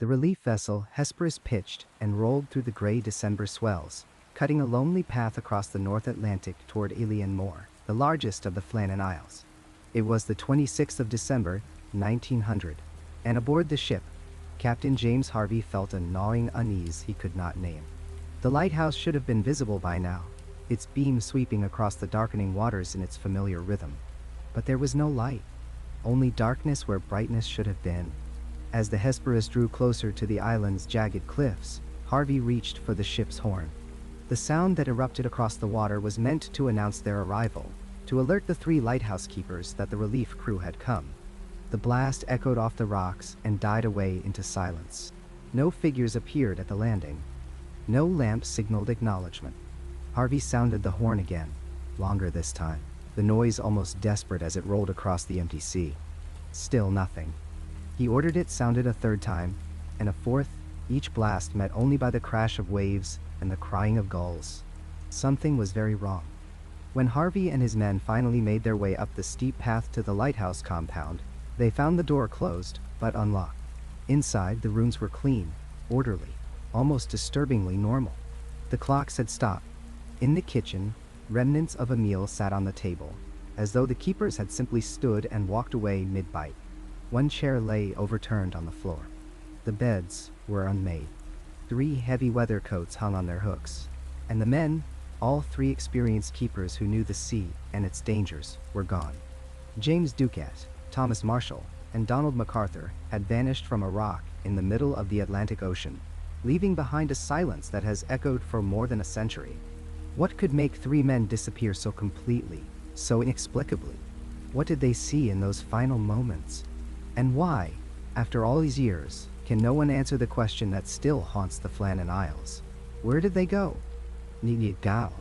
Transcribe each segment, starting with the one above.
The relief vessel Hesperus pitched and rolled through the gray December swells, cutting a lonely path across the North Atlantic toward Eilean Mor, the largest of the Flannan Isles. It was the 26th of December, 1900, and aboard the ship, Captain James Harvey felt a gnawing unease he could not name. The lighthouse should have been visible by now, its beam sweeping across the darkening waters in its familiar rhythm. But there was no light, only darkness where brightness should have been. As the Hesperus drew closer to the island's jagged cliffs, Harvey reached for the ship's horn. The sound that erupted across the water was meant to announce their arrival, to alert the 3 lighthouse keepers that the relief crew had come. The blast echoed off the rocks and died away into silence. No figures appeared at the landing. No lamp signaled acknowledgement. Harvey sounded the horn again, longer this time, the noise almost desperate as it rolled across the empty sea. Still nothing. He ordered it sounded a 3rd time, and a 4th, each blast met only by the crash of waves and the crying of gulls. Something was very wrong. When Harvey and his men finally made their way up the steep path to the lighthouse compound, they found the door closed, but unlocked. Inside, the rooms were clean, orderly, almost disturbingly normal. The clocks had stopped. In the kitchen, remnants of a meal sat on the table, as though the keepers had simply stood and walked away mid-bite. One chair lay overturned on the floor. The beds were unmade. 3 heavy weather coats hung on their hooks, and the men, all 3 experienced keepers who knew the sea and its dangers, were gone. James Ducat, Thomas Marshall, and Donald McArthur had vanished from a rock in the middle of the Atlantic Ocean, leaving behind a silence that has echoed for more than a century. What could make 3 men disappear so completely, so inexplicably? What did they see in those final moments? And why, after all these years, can no one answer the question that still haunts the Flannan Isles? Where did they go? Gal.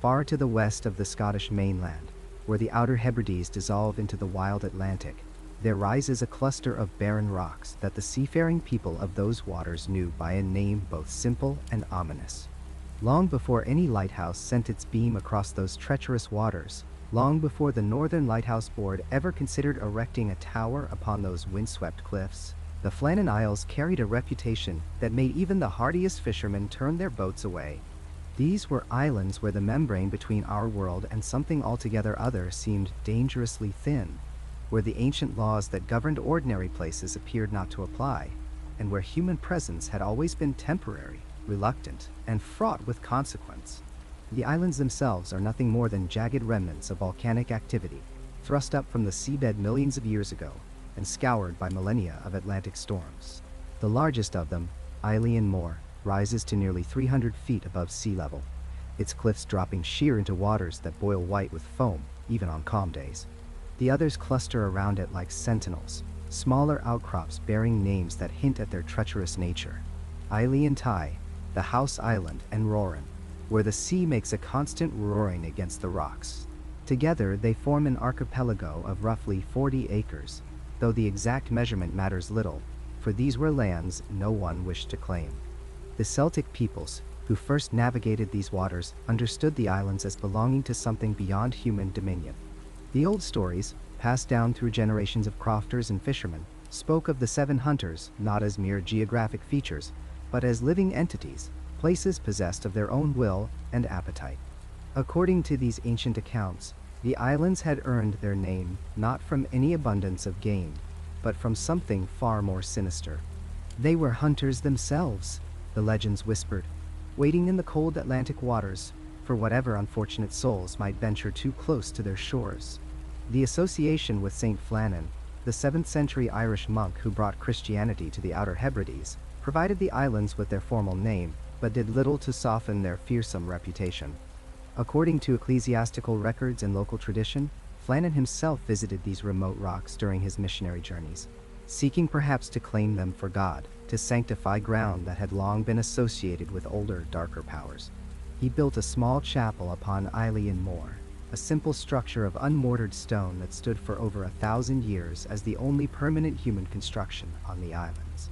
Far to the west of the Scottish mainland, where the Outer Hebrides dissolve into the wild Atlantic, there rises a cluster of barren rocks that the seafaring people of those waters knew by a name both simple and ominous. Long before any lighthouse sent its beam across those treacherous waters, long before the Northern Lighthouse Board ever considered erecting a tower upon those windswept cliffs, the Flannan Isles carried a reputation that made even the hardiest fishermen turn their boats away. These were islands where the membrane between our world and something altogether other seemed dangerously thin, where the ancient laws that governed ordinary places appeared not to apply, and where human presence had always been temporary, reluctant, and fraught with consequence. The islands themselves are nothing more than jagged remnants of volcanic activity, thrust up from the seabed millions of years ago and scoured by millennia of Atlantic storms. The largest of them, Eilean Mor, rises to nearly 300 feet above sea level, its cliffs dropping sheer into waters that boil white with foam, even on calm days. The others cluster around it like sentinels, smaller outcrops bearing names that hint at their treacherous nature. Eilean Tai, the House Island, and Roran, where the sea makes a constant roaring against the rocks. Together, they form an archipelago of roughly 40 acres, though the exact measurement matters little, for these were lands no one wished to claim. The Celtic peoples, who first navigated these waters, understood the islands as belonging to something beyond human dominion. The old stories, passed down through generations of crofters and fishermen, spoke of the 7 hunters not as mere geographic features, but as living entities, places possessed of their own will and appetite. According to these ancient accounts, the islands had earned their name not from any abundance of game, but from something far more sinister. They were hunters themselves, the legends whispered, waiting in the cold Atlantic waters for whatever unfortunate souls might venture too close to their shores. The association with Saint Flannan, the 7th century Irish monk who brought Christianity to the Outer Hebrides, provided the islands with their formal name, but did little to soften their fearsome reputation. According to ecclesiastical records and local tradition, Flannan himself visited these remote rocks during his missionary journeys, seeking perhaps to claim them for God, to sanctify ground that had long been associated with older, darker powers. He built a small chapel upon Eilean Mor, a simple structure of unmortared stone that stood for over 1,000 years as the only permanent human construction on the islands.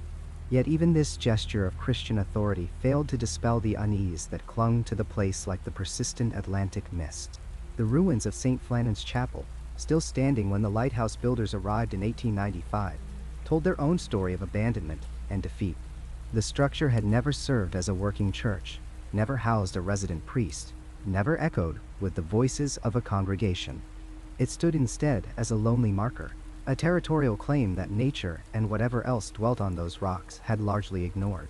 Yet even this gesture of Christian authority failed to dispel the unease that clung to the place like the persistent Atlantic mist. The ruins of St. Flannan's Chapel, still standing when the lighthouse builders arrived in 1895, told their own story of abandonment and defeat. The structure had never served as a working church, never housed a resident priest, never echoed with the voices of a congregation. It stood instead as a lonely marker, a territorial claim that nature and whatever else dwelt on those rocks had largely ignored.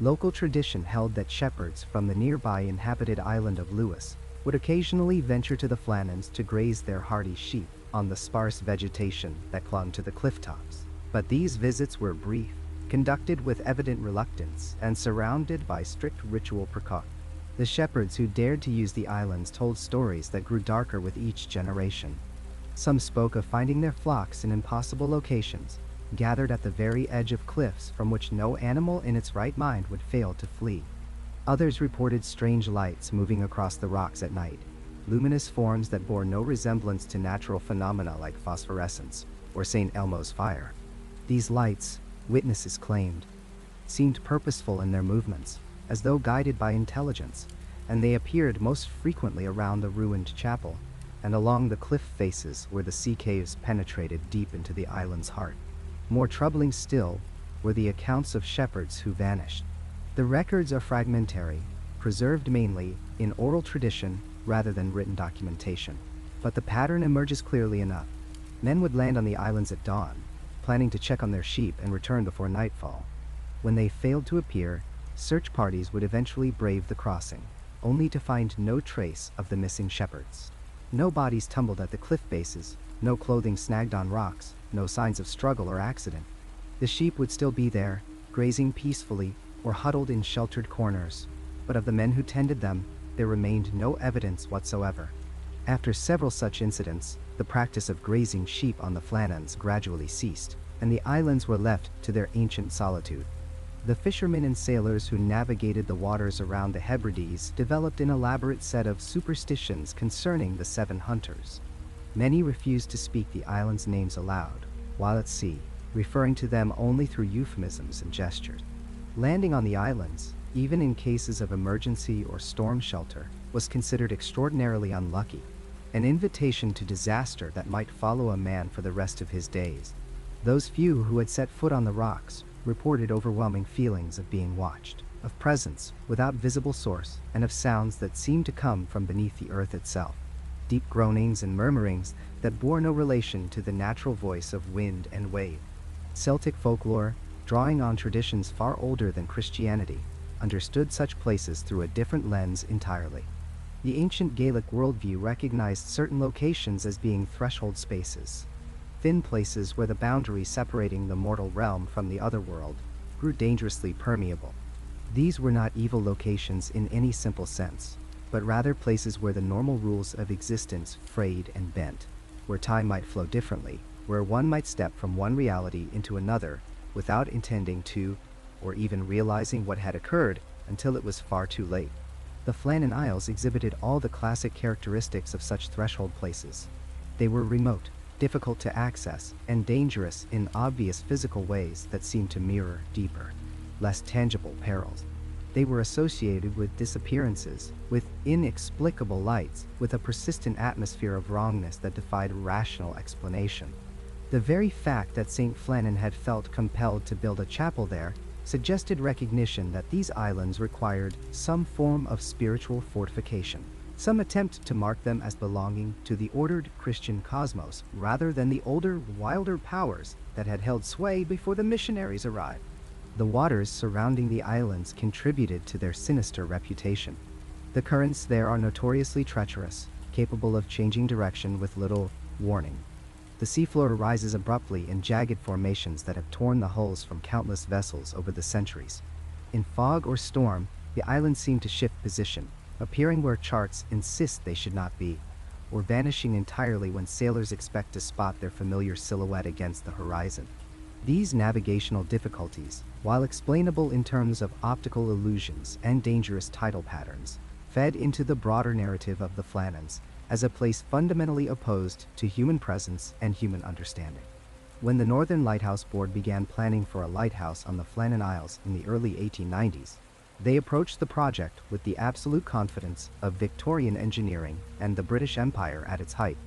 Local tradition held that shepherds from the nearby inhabited island of Lewis would occasionally venture to the Flannans to graze their hardy sheep on the sparse vegetation that clung to the cliff tops. But these visits were brief, conducted with evident reluctance, and surrounded by strict ritual precaution. The shepherds who dared to use the islands told stories that grew darker with each generation. Some spoke of finding their flocks in impossible locations, gathered at the very edge of cliffs from which no animal in its right mind would fail to flee. Others reported strange lights moving across the rocks at night, luminous forms that bore no resemblance to natural phenomena like phosphorescence or St. Elmo's fire. These lights, witnesses claimed, seemed purposeful in their movements, as though guided by intelligence, and they appeared most frequently around the ruined chapel and along the cliff faces where the sea caves penetrated deep into the island's heart. More troubling still were the accounts of shepherds who vanished. The records are fragmentary, preserved mainly in oral tradition rather than written documentation. But the pattern emerges clearly enough. Men would land on the islands at dawn, planning to check on their sheep and return before nightfall. When they failed to appear, search parties would eventually brave the crossing, only to find no trace of the missing shepherds. No bodies tumbled at the cliff bases, no clothing snagged on rocks, no signs of struggle or accident. The sheep would still be there, grazing peacefully or huddled in sheltered corners, but of the men who tended them, there remained no evidence whatsoever. After several such incidents, the practice of grazing sheep on the Flannans gradually ceased, and the islands were left to their ancient solitude. The fishermen and sailors who navigated the waters around the Hebrides developed an elaborate set of superstitions concerning the seven hunters. Many refused to speak the islands' names aloud, while at sea, referring to them only through euphemisms and gestures. Landing on the islands, even in cases of emergency or storm shelter, was considered extraordinarily unlucky, an invitation to disaster that might follow a man for the rest of his days. Those few who had set foot on the rocks reported overwhelming feelings of being watched, of presence without visible source, and of sounds that seemed to come from beneath the earth itself. Deep groanings and murmurings that bore no relation to the natural voice of wind and wave. Celtic folklore, drawing on traditions far older than Christianity, understood such places through a different lens entirely. The ancient Gaelic worldview recognized certain locations as being threshold spaces, thin places where the boundary separating the mortal realm from the other world grew dangerously permeable. These were not evil locations in any simple sense, but rather places where the normal rules of existence frayed and bent, where time might flow differently, where one might step from one reality into another without intending to, or even realizing what had occurred until it was far too late. The Flannan Isles exhibited all the classic characteristics of such threshold places. They were remote, difficult to access, and dangerous in obvious physical ways that seemed to mirror deeper, less tangible perils. They were associated with disappearances, with inexplicable lights, with a persistent atmosphere of wrongness that defied rational explanation. The very fact that St. Flannan had felt compelled to build a chapel there suggested recognition that these islands required some form of spiritual fortification, some attempt to mark them as belonging to the ordered Christian cosmos rather than the older, wilder powers that had held sway before the missionaries arrived. The waters surrounding the islands contributed to their sinister reputation. The currents there are notoriously treacherous, capable of changing direction with little warning. The seafloor rises abruptly in jagged formations that have torn the hulls from countless vessels over the centuries. In fog or storm, the islands seem to shift position, appearing where charts insist they should not be, or vanishing entirely when sailors expect to spot their familiar silhouette against the horizon. These navigational difficulties, while explainable in terms of optical illusions and dangerous tidal patterns, fed into the broader narrative of the Flannans as a place fundamentally opposed to human presence and human understanding. When the Northern Lighthouse Board began planning for a lighthouse on the Flannan Isles in the early 1890s, they approached the project with the absolute confidence of Victorian engineering and the British Empire at its height.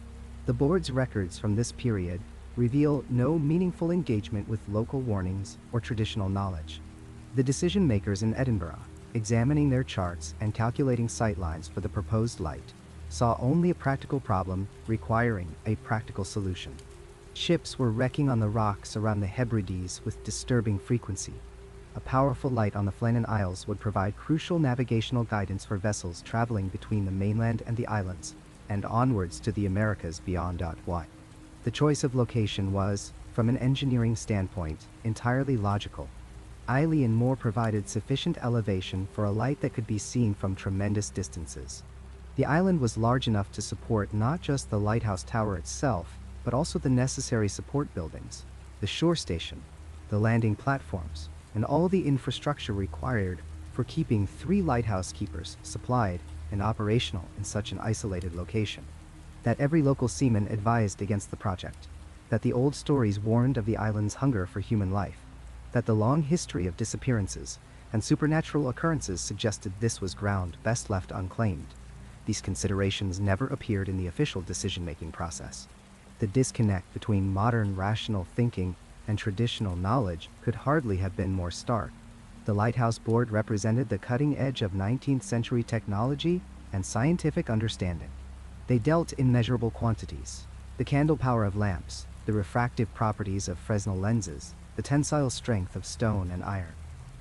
The board's records from this period reveal no meaningful engagement with local warnings or traditional knowledge. The decision makers in Edinburgh, examining their charts and calculating sightlines for the proposed light, saw only a practical problem requiring a practical solution. Ships were wrecking on the rocks around the Hebrides with disturbing frequency. A powerful light on the Flannan Isles would provide crucial navigational guidance for vessels traveling between the mainland and the islands, and onwards to the Americas beyond. Why? The choice of location was, from an engineering standpoint, entirely logical. Eilean Mor provided sufficient elevation for a light that could be seen from tremendous distances. The island was large enough to support not just the lighthouse tower itself, but also the necessary support buildings, the shore station, the landing platforms, and all the infrastructure required for keeping 3 lighthouse keepers supplied and operational in such an isolated location. That every local seaman advised against the project, that the old stories warned of the island's hunger for human life, that the long history of disappearances and supernatural occurrences suggested this was ground best left unclaimed. These considerations never appeared in the official decision-making process. The disconnect between modern rational thinking and traditional knowledge could hardly have been more stark. The Lighthouse Board represented the cutting edge of 19th century technology and scientific understanding. They dealt in measurable quantities: the candle power of lamps, the refractive properties of Fresnel lenses, the tensile strength of stone and iron.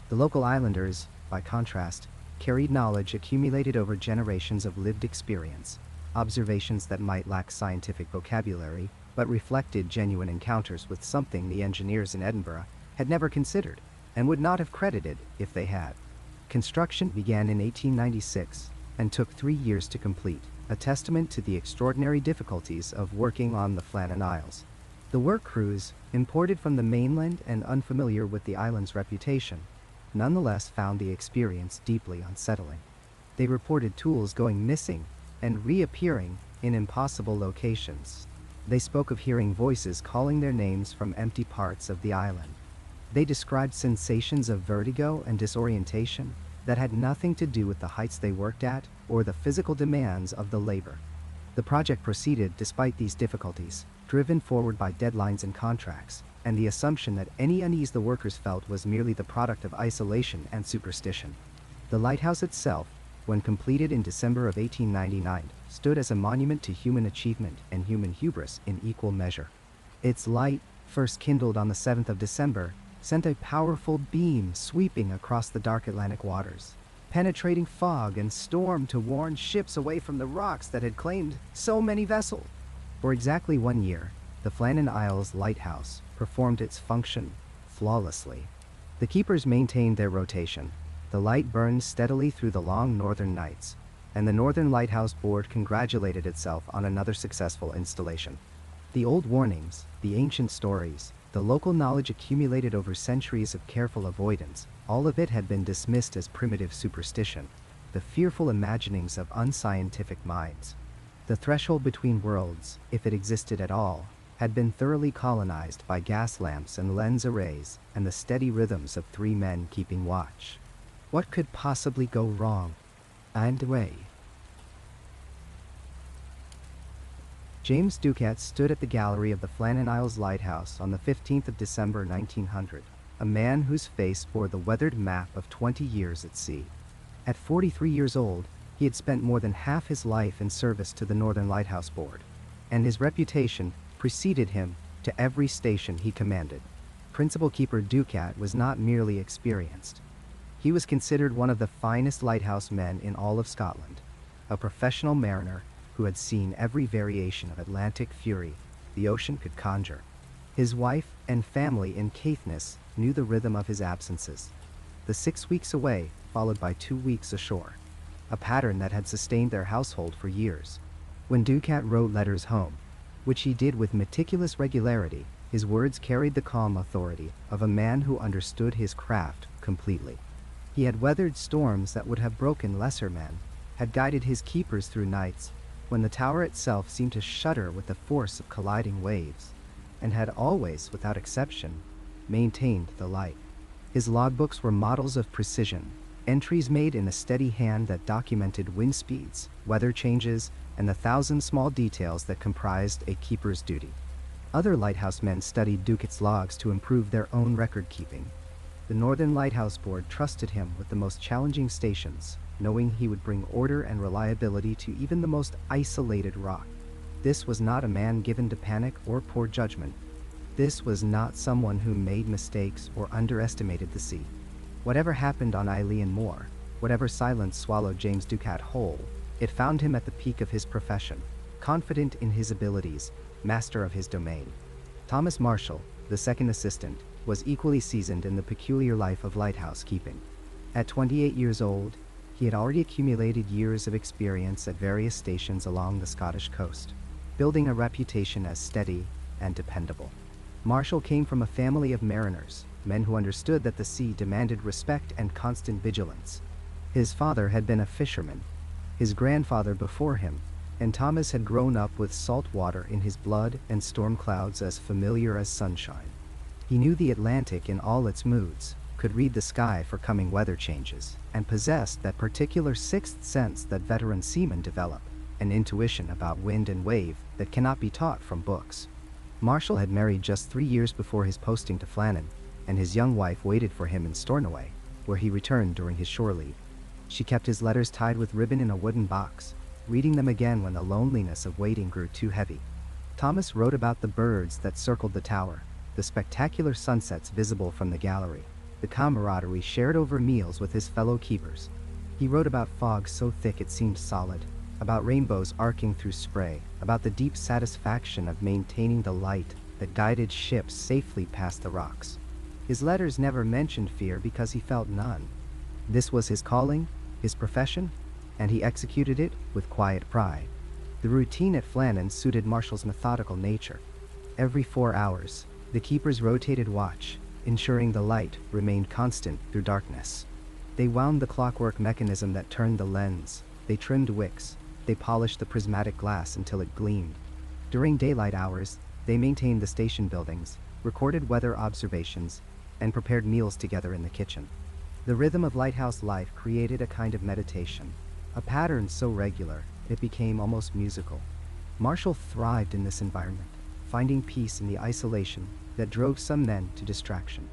The local islanders, by contrast, carried knowledge accumulated over generations of lived experience, observations that might lack scientific vocabulary, but reflected genuine encounters with something the engineers in Edinburgh had never considered and would not have credited if they had. Construction began in 1896 and took 3 years to complete, a testament to the extraordinary difficulties of working on the Flannan Isles. The work crews, imported from the mainland and unfamiliar with the island's reputation, nonetheless found the experience deeply unsettling. They reported tools going missing and reappearing in impossible locations. They spoke of hearing voices calling their names from empty parts of the island. They described sensations of vertigo and disorientation that had nothing to do with the heights they worked at or the physical demands of the labor. The project proceeded despite these difficulties, driven forward by deadlines and contracts, and the assumption that any unease the workers felt was merely the product of isolation and superstition. The lighthouse itself, when completed in December of 1899, stood as a monument to human achievement and human hubris in equal measure. Its light, first kindled on the 7th of December, sent a powerful beam sweeping across the dark Atlantic waters, penetrating fog and storm to warn ships away from the rocks that had claimed so many vessels. For exactly 1 year, the Flannan Isles lighthouse performed its function flawlessly. The keepers maintained their rotation. The light burned steadily through the long northern nights, and the Northern Lighthouse Board congratulated itself on another successful installation. The old warnings, the ancient stories, the local knowledge accumulated over centuries of careful avoidance, all of it had been dismissed as primitive superstition, the fearful imaginings of unscientific minds. The threshold between worlds, if it existed at all, had been thoroughly colonized by gas lamps and lens arrays and the steady rhythms of 3 men keeping watch. What could possibly go wrong? And away. James Ducat stood at the gallery of the Flannan Isles Lighthouse on the 15th of December 1900, a man whose face bore the weathered map of 20 years at sea. At 43 years old, he had spent more than half his life in service to the Northern Lighthouse Board, and his reputation preceded him to every station he commanded. Principal Keeper Ducat was not merely experienced. He was considered one of the finest lighthouse men in all of Scotland, a professional mariner who had seen every variation of Atlantic fury the ocean could conjure. His wife and family in Caithness knew the rhythm of his absences. The 6 weeks away, followed by 2 weeks ashore, a pattern that had sustained their household for years. When Ducat wrote letters home, which he did with meticulous regularity, his words carried the calm authority of a man who understood his craft completely. He had weathered storms that would have broken lesser men, had guided his keepers through nights when the tower itself seemed to shudder with the force of colliding waves, and had always, without exception, maintained the light. His logbooks were models of precision, entries made in a steady hand that documented wind speeds, weather changes, and the thousand small details that comprised a keeper's duty. Other lighthouse men studied Ducat's logs to improve their own record-keeping. The Northern Lighthouse Board trusted him with the most challenging stations, knowing he would bring order and reliability to even the most isolated rock. This was not a man given to panic or poor judgment. This was not someone who made mistakes or underestimated the sea. Whatever happened on Eilean Mor, whatever silence swallowed James Ducat whole, it found him at the peak of his profession, confident in his abilities, master of his domain. Thomas Marshall, the second assistant, was equally seasoned in the peculiar life of lighthouse keeping. At 28 years old, he had already accumulated years of experience at various stations along the Scottish coast, building a reputation as steady and dependable. Marshall came from a family of mariners, men who understood that the sea demanded respect and constant vigilance. His father had been a fisherman, his grandfather before him, and Thomas had grown up with salt water in his blood and storm clouds as familiar as sunshine. He knew the Atlantic in all its moods, could read the sky for coming weather changes, and possessed that particular sixth sense that veteran seamen develop, an intuition about wind and wave that cannot be taught from books. Marshall had married just 3 years before his posting to Flannan, and his young wife waited for him in Stornoway, where he returned during his shore leave. She kept his letters tied with ribbon in a wooden box, reading them again when the loneliness of waiting grew too heavy. Thomas wrote about the birds that circled the tower, the spectacular sunsets visible from the gallery, the camaraderie shared over meals with his fellow keepers. He wrote about fog so thick it seemed solid, about rainbows arcing through spray, about the deep satisfaction of maintaining the light that guided ships safely past the rocks. His letters never mentioned fear because he felt none. This was his calling, his profession, and he executed it with quiet pride. The routine at Flannan suited Marshall's methodical nature. Every 4 hours, the keepers rotated watch, ensuring the light remained constant through darkness. They wound the clockwork mechanism that turned the lens, they trimmed wicks, they polished the prismatic glass until it gleamed. During daylight hours, they maintained the station buildings, recorded weather observations, and prepared meals together in the kitchen. The rhythm of lighthouse life created a kind of meditation, a pattern so regular it became almost musical. Marshall thrived in this environment, finding peace in the isolation that drove some men to distraction.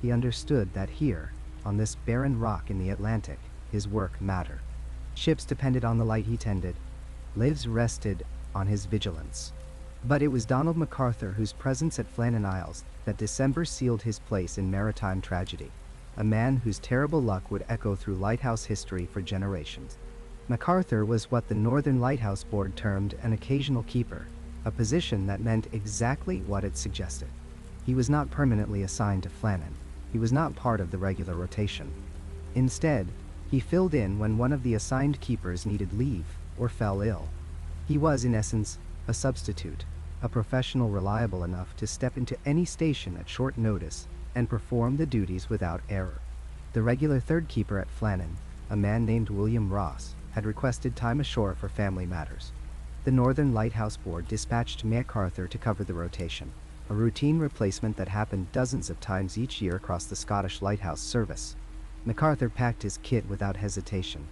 He understood that here, on this barren rock in the Atlantic, his work mattered. Ships depended on the light he tended, lives rested on his vigilance. But it was Donald McArthur whose presence at Flannan Isles that December sealed his place in maritime tragedy, a man whose terrible luck would echo through lighthouse history for generations. McArthur was what the Northern Lighthouse Board termed an occasional keeper, a position that meant exactly what it suggested. He was not permanently assigned to Flannan. He was not part of the regular rotation. Instead, he filled in when one of the assigned keepers needed leave or fell ill. He was, in essence, a substitute, a professional reliable enough to step into any station at short notice and perform the duties without error. The regular third keeper at Flannan, a man named William Ross, had requested time ashore for family matters. The Northern Lighthouse Board dispatched McArthur to cover the rotation, a routine replacement that happened dozens of times each year across the Scottish lighthouse service. McArthur packed his kit without hesitation.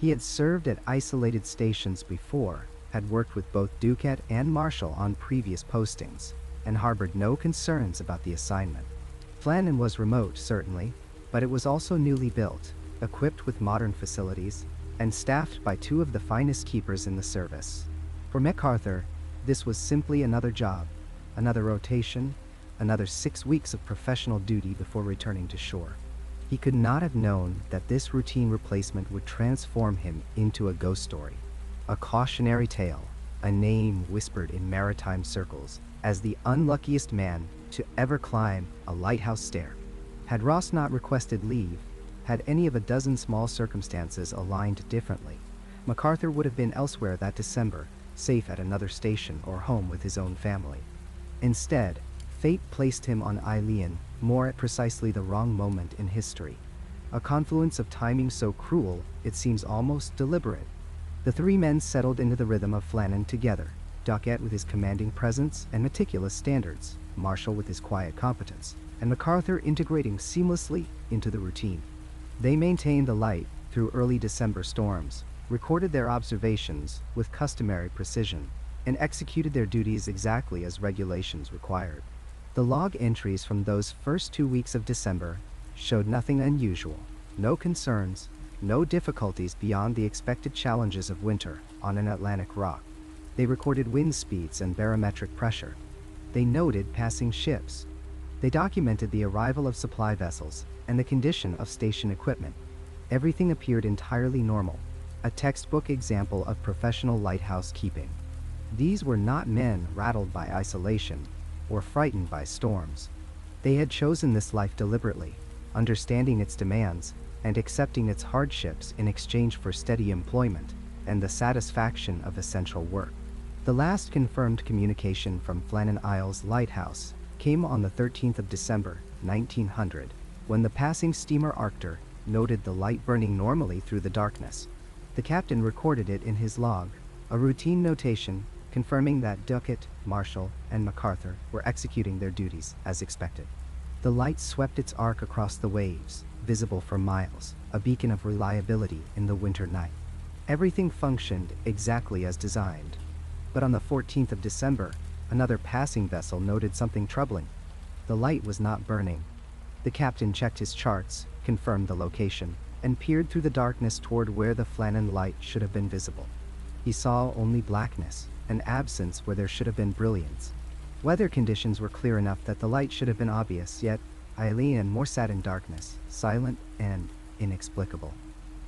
He had served at isolated stations before, had worked with both Ducat and Marshall on previous postings, and harbored no concerns about the assignment. Flannan was remote, certainly, but it was also newly built, equipped with modern facilities, and staffed by 2 of the finest keepers in the service. For McArthur, this was simply another job, another rotation, another 6 weeks of professional duty before returning to shore. He could not have known that this routine replacement would transform him into a ghost story, a cautionary tale, a name whispered in maritime circles as the unluckiest man to ever climb a lighthouse stair. Had Ross not requested leave, had any of a dozen small circumstances aligned differently, McArthur would have been elsewhere that December, safe at another station or home with his own family. Instead, fate placed him on Eilean Mor at precisely the wrong moment in history, a confluence of timing so cruel it seems almost deliberate. The 3 men settled into the rhythm of Flannan together, Ducat with his commanding presence and meticulous standards, Marshall with his quiet competence, and McArthur integrating seamlessly into the routine. They maintained the light through early December storms, recorded their observations with customary precision, and executed their duties exactly as regulations required. The log entries from those first 2 weeks of December showed nothing unusual, no concerns, no difficulties beyond the expected challenges of winter on an Atlantic rock. They recorded wind speeds and barometric pressure. They noted passing ships. They documented the arrival of supply vessels and the condition of station equipment. Everything appeared entirely normal, a textbook example of professional lighthouse keeping. These were not men rattled by isolation or frightened by storms. They had chosen this life deliberately, understanding its demands and accepting its hardships in exchange for steady employment and the satisfaction of essential work. The last confirmed communication from Flannan Isles Lighthouse came on the 13th of December, 1900, when the passing steamer Arctur noted the light burning normally through the darkness. The captain recorded it in his log, a routine notation confirming that Ducat, Marshall, and MacArthur were executing their duties as expected. The light swept its arc across the waves, visible for miles, a beacon of reliability in the winter night. Everything functioned exactly as designed. But on the 14th of December, another passing vessel noted something troubling. The light was not burning. The captain checked his charts, confirmed the location, and peered through the darkness toward where the Flannan light should have been visible. He saw only blackness, an absence where there should have been brilliance. Weather conditions were clear enough that the light should have been obvious, yet Eilean Mor sat in darkness, silent and inexplicable.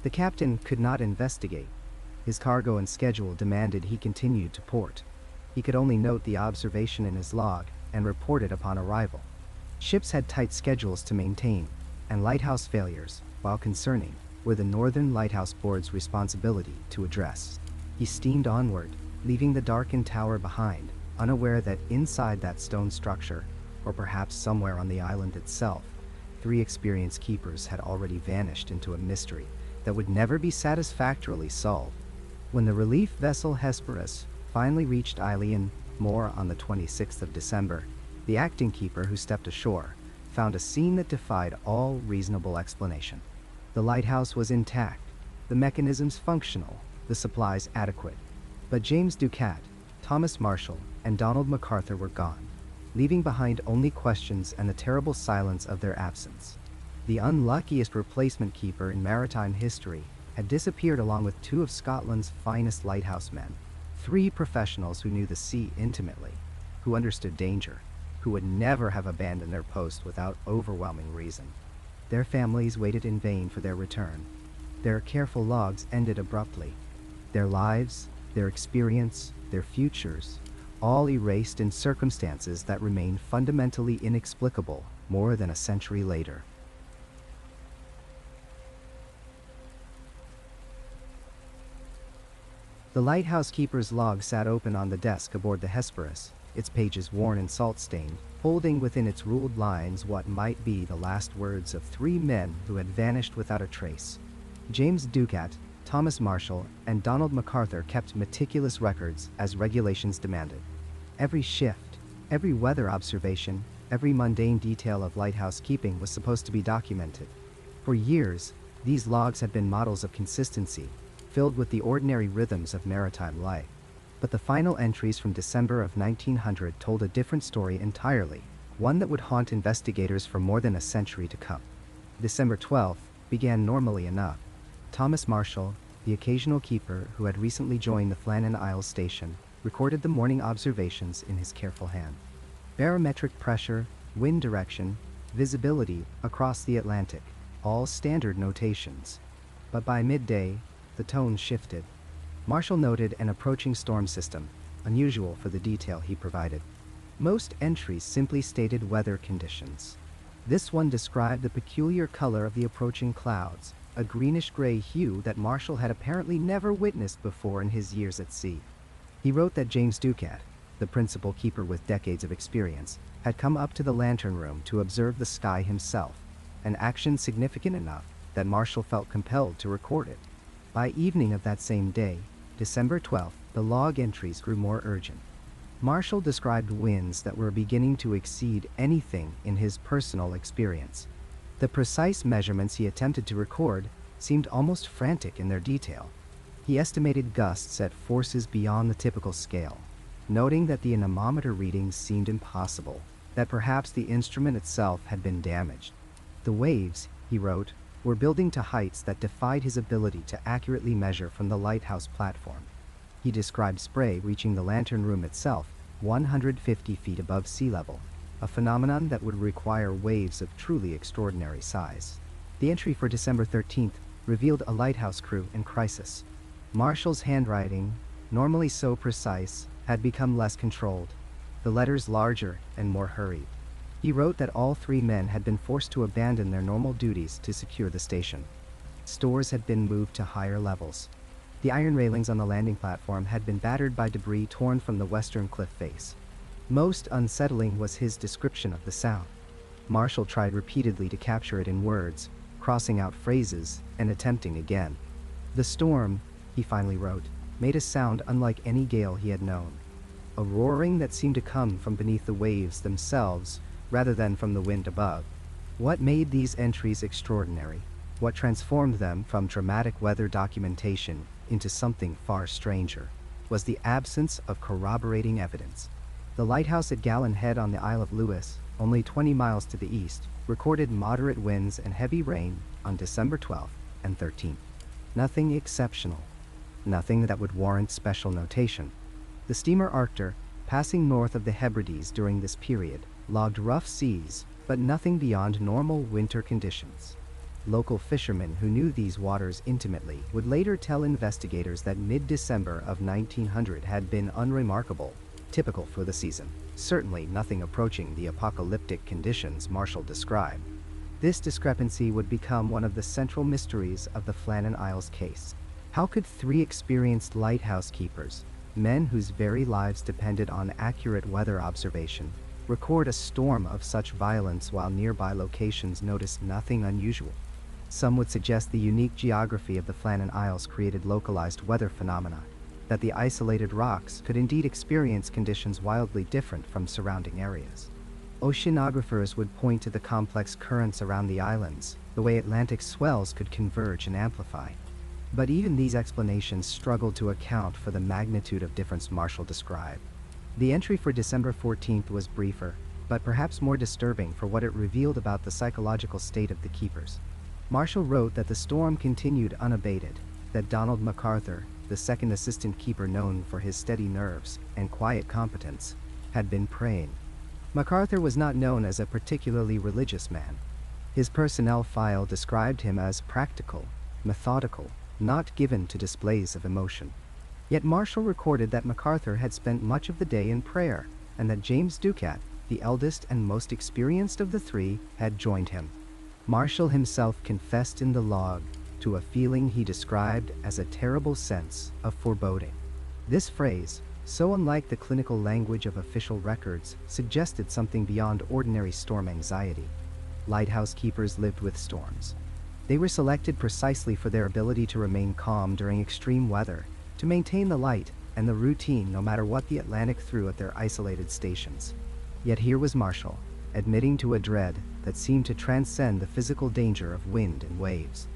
The captain could not investigate. His cargo and schedule demanded he continued to port. He could only note the observation in his log and report it upon arrival. Ships had tight schedules to maintain, and lighthouse failures, while concerning, were the Northern Lighthouse Board's responsibility to address. He steamed onward, leaving the darkened tower behind, unaware that inside that stone structure, or perhaps somewhere on the island itself, 3 experienced keepers had already vanished into a mystery that would never be satisfactorily solved. When the relief vessel Hesperus finally reached Eilean Mor on the 26th of December, the acting keeper who stepped ashore found a scene that defied all reasonable explanation. The lighthouse was intact, the mechanisms functional, the supplies adequate. But James Ducat, Thomas Marshall, and Donald McArthur were gone, leaving behind only questions and the terrible silence of their absence. The unluckiest replacement keeper in maritime history had disappeared along with 2 of Scotland's finest lighthouse men, 3 professionals who knew the sea intimately, who understood danger, who would never have abandoned their post without overwhelming reason. Their families waited in vain for their return. Their careful logs ended abruptly. Their lives, their experience, their futures, all erased in circumstances that remain fundamentally inexplicable more than a century later. The lighthouse keeper's log sat open on the desk aboard the Hesperus, its pages worn and salt-stained, holding within its ruled lines what might be the last words of 3 men who had vanished without a trace. James Ducat, Thomas Marshall, and Donald McArthur kept meticulous records as regulations demanded. Every shift, every weather observation, every mundane detail of lighthouse keeping was supposed to be documented. For years, these logs had been models of consistency, filled with the ordinary rhythms of maritime life. But the final entries from December of 1900 told a different story entirely, one that would haunt investigators for more than a century to come. December 12th began normally enough. Thomas Marshall, the occasional keeper who had recently joined the Flannan Isles station, recorded the morning observations in his careful hand. Barometric pressure, wind direction, visibility across the Atlantic, all standard notations. But by midday, the tone shifted. Marshall noted an approaching storm system, unusual for the detail he provided. Most entries simply stated weather conditions. This one described the peculiar color of the approaching clouds, a greenish-gray hue that Marshall had apparently never witnessed before in his years at sea. He wrote that James Ducat, the principal keeper with decades of experience, had come up to the lantern room to observe the sky himself, an action significant enough that Marshall felt compelled to record it. By evening of that same day, December 12th, the log entries grew more urgent. Marshall described winds that were beginning to exceed anything in his personal experience. The precise measurements he attempted to record seemed almost frantic in their detail. He estimated gusts at forces beyond the typical scale, noting that the anemometer readings seemed impossible, that perhaps the instrument itself had been damaged. The waves, he wrote, were building to heights that defied his ability to accurately measure from the lighthouse platform. He described spray reaching the lantern room itself, 150 feet above sea level, a phenomenon that would require waves of truly extraordinary size. The entry for December 13th revealed a lighthouse crew in crisis. Marshall's handwriting, normally so precise, had become less controlled, the letters larger and more hurried. He wrote that all 3 men had been forced to abandon their normal duties to secure the station. Stores had been moved to higher levels. The iron railings on the landing platform had been battered by debris torn from the western cliff face. Most unsettling was his description of the sound. Marshall tried repeatedly to capture it in words, crossing out phrases and attempting again. The storm, he finally wrote, made a sound unlike any gale he had known. A roaring that seemed to come from beneath the waves themselves rather than from the wind above. What made these entries extraordinary, what transformed them from dramatic weather documentation into something far stranger, was the absence of corroborating evidence. The lighthouse at Gallen Head on the Isle of Lewis, only 20 miles to the east, recorded moderate winds and heavy rain on December 12th and 13th. Nothing exceptional, nothing that would warrant special notation. The steamer Arctur, passing north of the Hebrides during this period, logged rough seas, but nothing beyond normal winter conditions. Local fishermen who knew these waters intimately would later tell investigators that mid-December of 1900 had been unremarkable, typical for the season, certainly nothing approaching the apocalyptic conditions Marshall described. This discrepancy would become one of the central mysteries of the Flannan Isles case. How could 3 experienced lighthouse keepers, men whose very lives depended on accurate weather observation, record a storm of such violence while nearby locations noticed nothing unusual? Some would suggest the unique geography of the Flannan Isles created localized weather phenomena, that the isolated rocks could indeed experience conditions wildly different from surrounding areas. Oceanographers would point to the complex currents around the islands, the way Atlantic swells could converge and amplify. But even these explanations struggled to account for the magnitude of difference Marshall described. The entry for December 14th was briefer, but perhaps more disturbing for what it revealed about the psychological state of the keepers. Marshall wrote that the storm continued unabated, that Donald McArthur, the second assistant keeper known for his steady nerves and quiet competence, had been praying. McArthur was not known as a particularly religious man. His personnel file described him as practical, methodical, not given to displays of emotion. Yet Marshall recorded that McArthur had spent much of the day in prayer, and that James Ducat, the eldest and most experienced of the 3, had joined him. Marshall himself confessed in the log to a feeling he described as a terrible sense of foreboding. This phrase, so unlike the clinical language of official records, suggested something beyond ordinary storm anxiety. Lighthouse keepers lived with storms. They were selected precisely for their ability to remain calm during extreme weather, to maintain the light and the routine no matter what the Atlantic threw at their isolated stations. Yet here was Marshall, admitting to a dread that seemed to transcend the physical danger of wind and waves.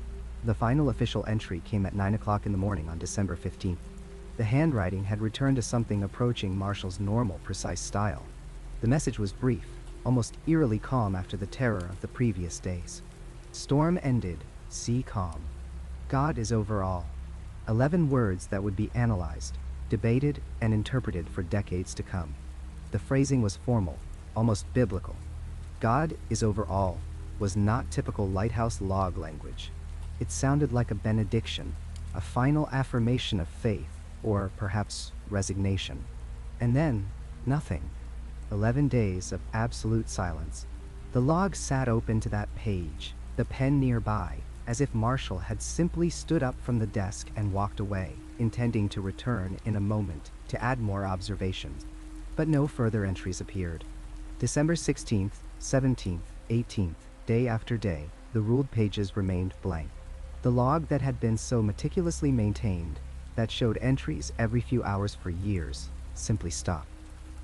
The final official entry came at 9 o'clock in the morning on December 15th. The handwriting had returned to something approaching Marshall's normal, precise style. The message was brief, almost eerily calm after the terror of the previous days. Storm ended, sea calm. God is over all. 11 words that would be analyzed, debated, and interpreted for decades to come. The phrasing was formal, almost biblical. God is over all was not typical lighthouse log language. It sounded like a benediction, a final affirmation of faith, or perhaps resignation. And then, nothing. 11 days of absolute silence. The log sat open to that page, the pen nearby, as if Marshall had simply stood up from the desk and walked away, intending to return in a moment to add more observations. But no further entries appeared. December 16th, 17th, 18th, day after day, the ruled pages remained blank. The log that had been so meticulously maintained, that showed entries every few hours for years, simply stopped.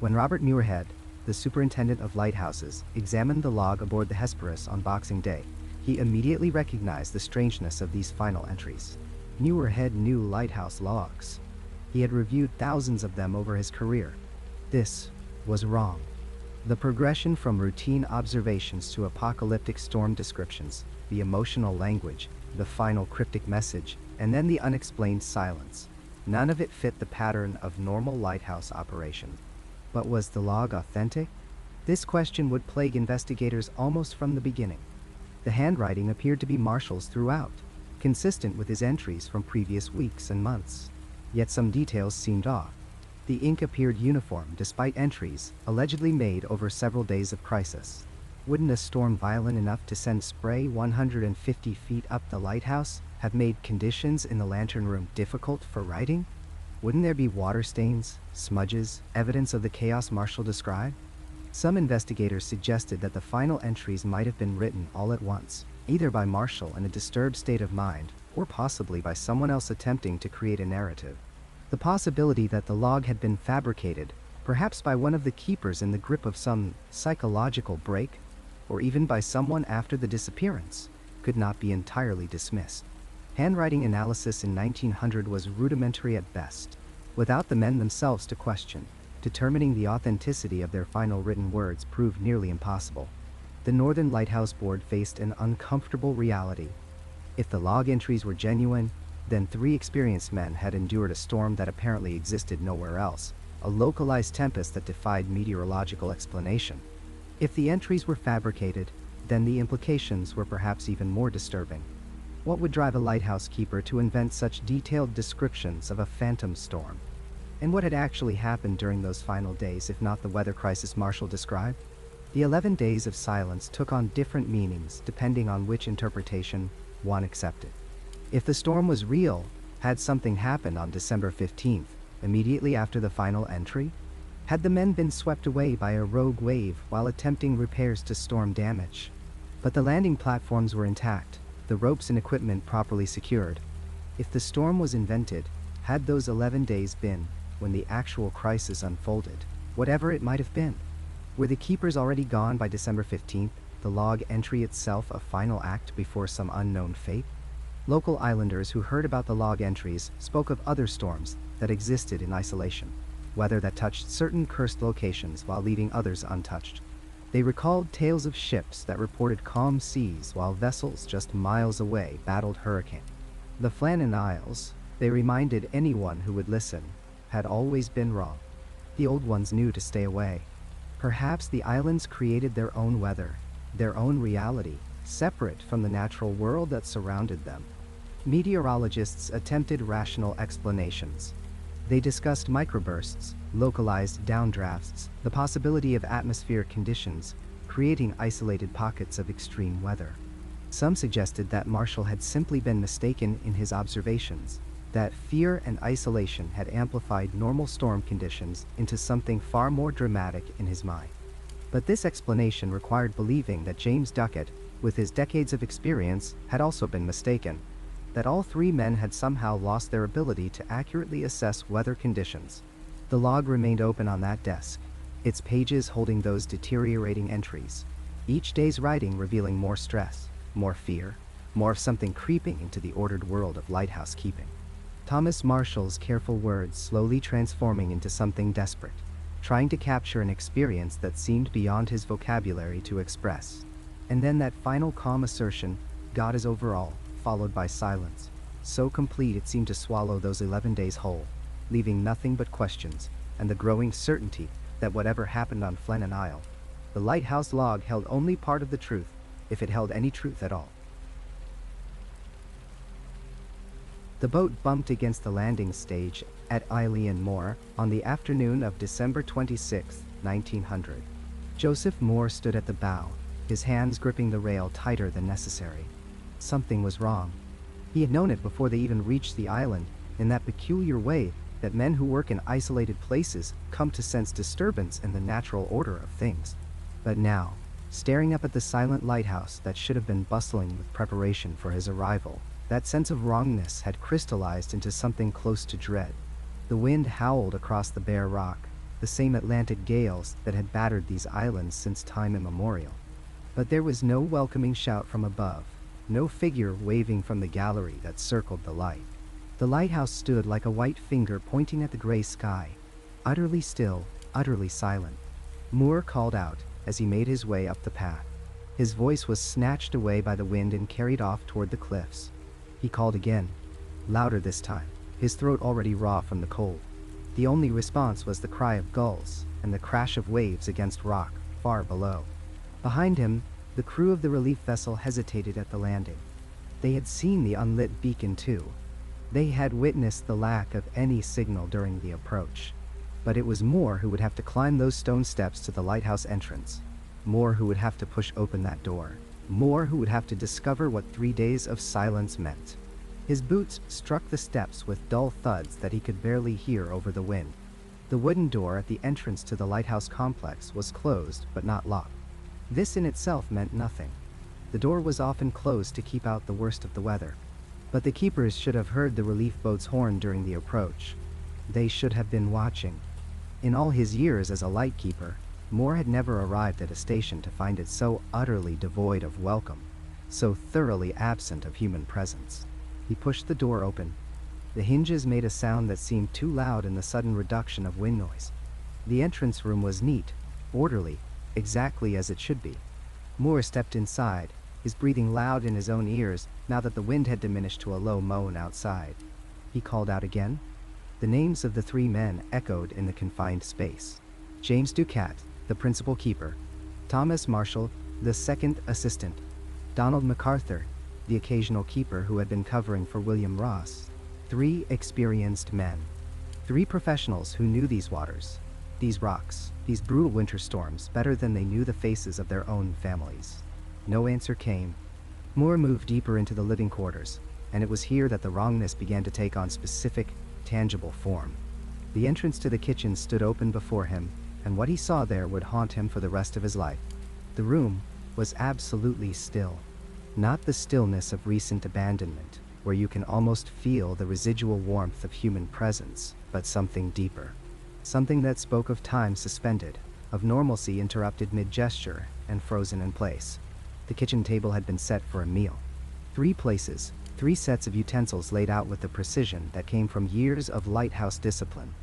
When Robert Muirhead, the superintendent of lighthouses, examined the log aboard the Hesperus on Boxing Day, he immediately recognized the strangeness of these final entries. Muirhead knew lighthouse logs. He had reviewed thousands of them over his career. This was wrong. The progression from routine observations to apocalyptic storm descriptions, the emotional language, the final cryptic message, and then the unexplained silence. None of it fit the pattern of normal lighthouse operations. But was the log authentic? This question would plague investigators almost from the beginning. The handwriting appeared to be Marshall's throughout, consistent with his entries from previous weeks and months. Yet some details seemed off. The ink appeared uniform despite entries allegedly made over several days of crisis. Wouldn't a storm violent enough to send spray 150 feet up the lighthouse have made conditions in the lantern room difficult for writing? Wouldn't there be water stains, smudges, evidence of the chaos Marshall described? Some investigators suggested that the final entries might have been written all at once, either by Marshall in a disturbed state of mind, or possibly by someone else attempting to create a narrative. The possibility that the log had been fabricated, perhaps by one of the keepers in the grip of some psychological break, or even by someone after the disappearance, could not be entirely dismissed. Handwriting analysis in 1900 was rudimentary at best. Without the men themselves to question, determining the authenticity of their final written words proved nearly impossible. The Northern Lighthouse Board faced an uncomfortable reality. If the log entries were genuine, then 3 experienced men had endured a storm that apparently existed nowhere else, a localized tempest that defied meteorological explanation. If the entries were fabricated, then the implications were perhaps even more disturbing. What would drive a lighthouse keeper to invent such detailed descriptions of a phantom storm? And what had actually happened during those final days, if not the weather crisis Marshall described? The 11 days of silence took on different meanings depending on which interpretation one accepted. If the storm was real, had something happened on December 15th, immediately after the final entry? Had the men been swept away by a rogue wave while attempting repairs to storm damage? But the landing platforms were intact, the ropes and equipment properly secured. If the storm was invented, had those 11 days been when the actual crisis unfolded, whatever it might have been? Were the keepers already gone by December 15th, the log entry itself a final act before some unknown fate? Local islanders who heard about the log entries spoke of other storms that existed in isolation, weather that touched certain cursed locations while leaving others untouched. They recalled tales of ships that reported calm seas while vessels just miles away battled hurricane. The Flannan Isles, they reminded anyone who would listen, had always been wrong. The old ones knew to stay away. Perhaps the islands created their own weather, their own reality, separate from the natural world that surrounded them. Meteorologists attempted rational explanations. They discussed microbursts, localized downdrafts, the possibility of atmospheric conditions, creating isolated pockets of extreme weather. Some suggested that Marshall had simply been mistaken in his observations, that fear and isolation had amplified normal storm conditions into something far more dramatic in his mind. But this explanation required believing that James Ducat, with his decades of experience, had also been mistaken, that all 3 men had somehow lost their ability to accurately assess weather conditions. The log remained open on that desk, its pages holding those deteriorating entries, each day's writing revealing more stress, more fear, more of something creeping into the ordered world of lighthouse keeping. Thomas Marshall's careful words slowly transforming into something desperate, trying to capture an experience that seemed beyond his vocabulary to express. And then that final calm assertion, "God is over all," followed by silence, so complete it seemed to swallow those 11 days whole, leaving nothing but questions, and the growing certainty that whatever happened on Flannan Isle, the lighthouse log held only part of the truth, if it held any truth at all. The boat bumped against the landing stage at Eilean Mor on the afternoon of December 26, 1900. Joseph Moore stood at the bow, his hands gripping the rail tighter than necessary. Something was wrong. He had known it before they even reached the island, in that peculiar way that men who work in isolated places come to sense disturbance in the natural order of things. But now, staring up at the silent lighthouse that should have been bustling with preparation for his arrival, that sense of wrongness had crystallized into something close to dread. The wind howled across the bare rock, the same Atlantic gales that had battered these islands since time immemorial. But there was no welcoming shout from above, no figure waving from the gallery that circled the light. The lighthouse stood like a white finger pointing at the gray sky, utterly still, utterly silent. Mor called out as he made his way up the path. His voice was snatched away by the wind and carried off toward the cliffs. He called again, louder this time, his throat already raw from the cold. The only response was the cry of gulls and the crash of waves against rock far below. Behind him, the crew of the relief vessel hesitated at the landing. They had seen the unlit beacon too. They had witnessed the lack of any signal during the approach. But it was Mor who would have to climb those stone steps to the lighthouse entrance. Mor who would have to push open that door. Mor who would have to discover what 3 days of silence meant. His boots struck the steps with dull thuds that he could barely hear over the wind. The wooden door at the entrance to the lighthouse complex was closed but not locked. This in itself meant nothing. The door was often closed to keep out the worst of the weather. But the keepers should have heard the relief boat's horn during the approach. They should have been watching. In all his years as a lightkeeper, Mor had never arrived at a station to find it so utterly devoid of welcome, so thoroughly absent of human presence. He pushed the door open. The hinges made a sound that seemed too loud in the sudden reduction of wind noise. The entrance room was neat, orderly, exactly as it should be. Mor stepped inside, his breathing loud in his own ears now that the wind had diminished to a low moan outside. He called out again. The names of the 3 men echoed in the confined space. James Ducat, the principal keeper. Thomas Marshall, the second assistant. Donald McArthur, the occasional keeper who had been covering for William Ross. 3 experienced men. 3 professionals who knew these waters, these rocks, these brutal winter storms better than they knew the faces of their own families. No answer came. Mor moved deeper into the living quarters, and it was here that the wrongness began to take on specific, tangible form. The entrance to the kitchen stood open before him, and what he saw there would haunt him for the rest of his life. The room was absolutely still. Not the stillness of recent abandonment, where you can almost feel the residual warmth of human presence, but something deeper. Something that spoke of time suspended, of normalcy interrupted mid-gesture and frozen in place. The kitchen table had been set for a meal. 3 places, 3 sets of utensils laid out with the precision that came from years of lighthouse discipline.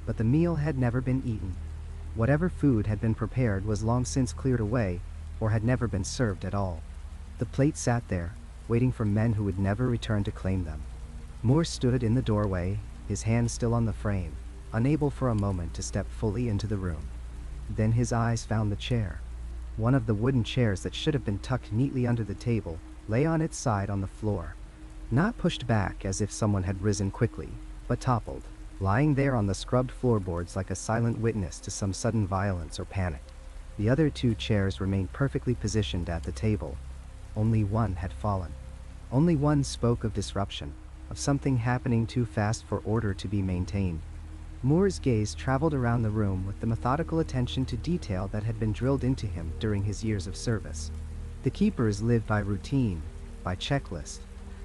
But the meal had never been eaten. Whatever food had been prepared was long since cleared away, or had never been served at all. The plate sat there, waiting for men who would never return to claim them. Mor stood in the doorway, his hand still on the frame, unable for a moment to step fully into the room. Then his eyes found the chair. One of the wooden chairs that should have been tucked neatly under the table lay on its side on the floor. Not pushed back as if someone had risen quickly, but toppled, lying there on the scrubbed floorboards like a silent witness to some sudden violence or panic. The other 2 chairs remained perfectly positioned at the table. Only one had fallen. Only one spoke of disruption, of something happening too fast for order to be maintained. Mor's gaze traveled around the room with the methodical attention to detail that had been drilled into him during his years of service. The keepers lived by routine, by checklist,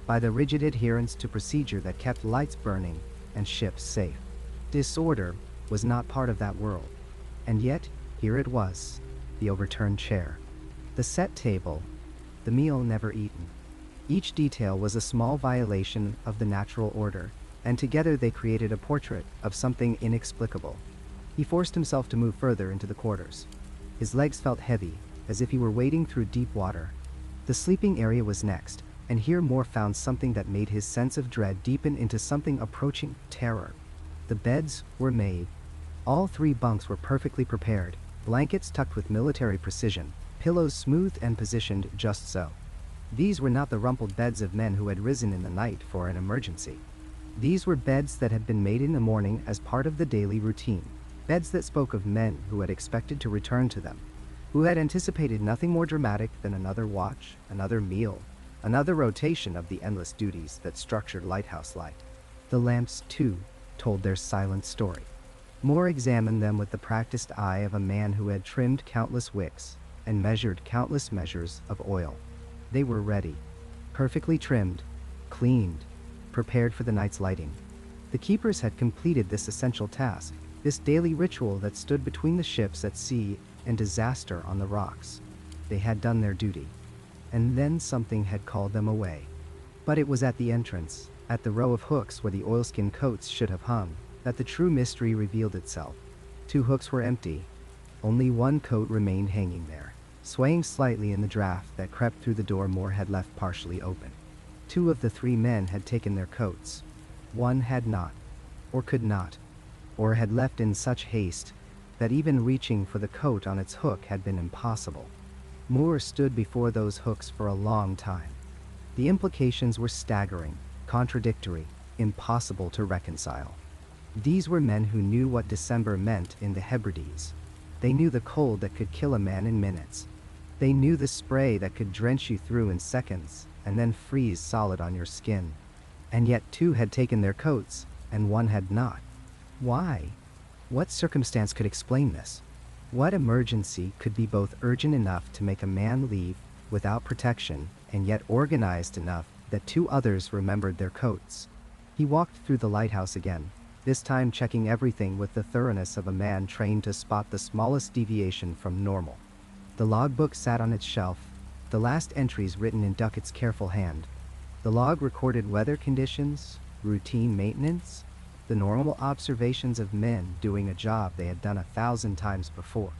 by the rigid adherence to procedure that kept lights burning and ships safe. Disorder was not part of that world. And yet, here it was, the overturned chair, the set table, the meal never eaten. Each detail was a small violation of the natural order, and together they created a portrait of something inexplicable. He forced himself to move further into the quarters. His legs felt heavy, as if he were wading through deep water. The sleeping area was next, and here Mor found something that made his sense of dread deepen into something approaching terror. The beds were made. All 3 bunks were perfectly prepared, blankets tucked with military precision, pillows smoothed and positioned just so. These were not the rumpled beds of men who had risen in the night for an emergency. These were beds that had been made in the morning as part of the daily routine, beds that spoke of men who had expected to return to them, who had anticipated nothing more dramatic than another watch, another meal, another rotation of the endless duties that structured lighthouse life. The lamps, too, told their silent story. Mor examined them with the practiced eye of a man who had trimmed countless wicks and measured countless measures of oil. They were ready, perfectly trimmed, cleaned, prepared for the night's lighting. The keepers had completed this essential task, this daily ritual that stood between the ships at sea and disaster on the rocks. They had done their duty. And then something had called them away. But it was at the entrance, at the row of hooks where the oilskin coats should have hung, that the true mystery revealed itself. 2 hooks were empty. Only 1 coat remained hanging there, swaying slightly in the draft that crept through the door Mor had left partially open. 2 of the 3 men had taken their coats. 1 had not, or could not, or had left in such haste that even reaching for the coat on its hook had been impossible. Mor stood before those hooks for a long time. The implications were staggering, contradictory, impossible to reconcile. These were men who knew what December meant in the Hebrides. They knew the cold that could kill a man in minutes. They knew the spray that could drench you through in seconds and then freeze solid on your skin. And yet 2 had taken their coats and 1 had not. Why? What circumstance could explain this? What emergency could be both urgent enough to make a man leave without protection and yet organized enough that 2 others remembered their coats? He walked through the lighthouse again, this time checking everything with the thoroughness of a man trained to spot the smallest deviation from normal. The logbook sat on its shelf, the last entries written in Ducat's careful hand. The log recorded weather conditions, routine maintenance, the normal observations of men doing a job they had done 1,000 times before.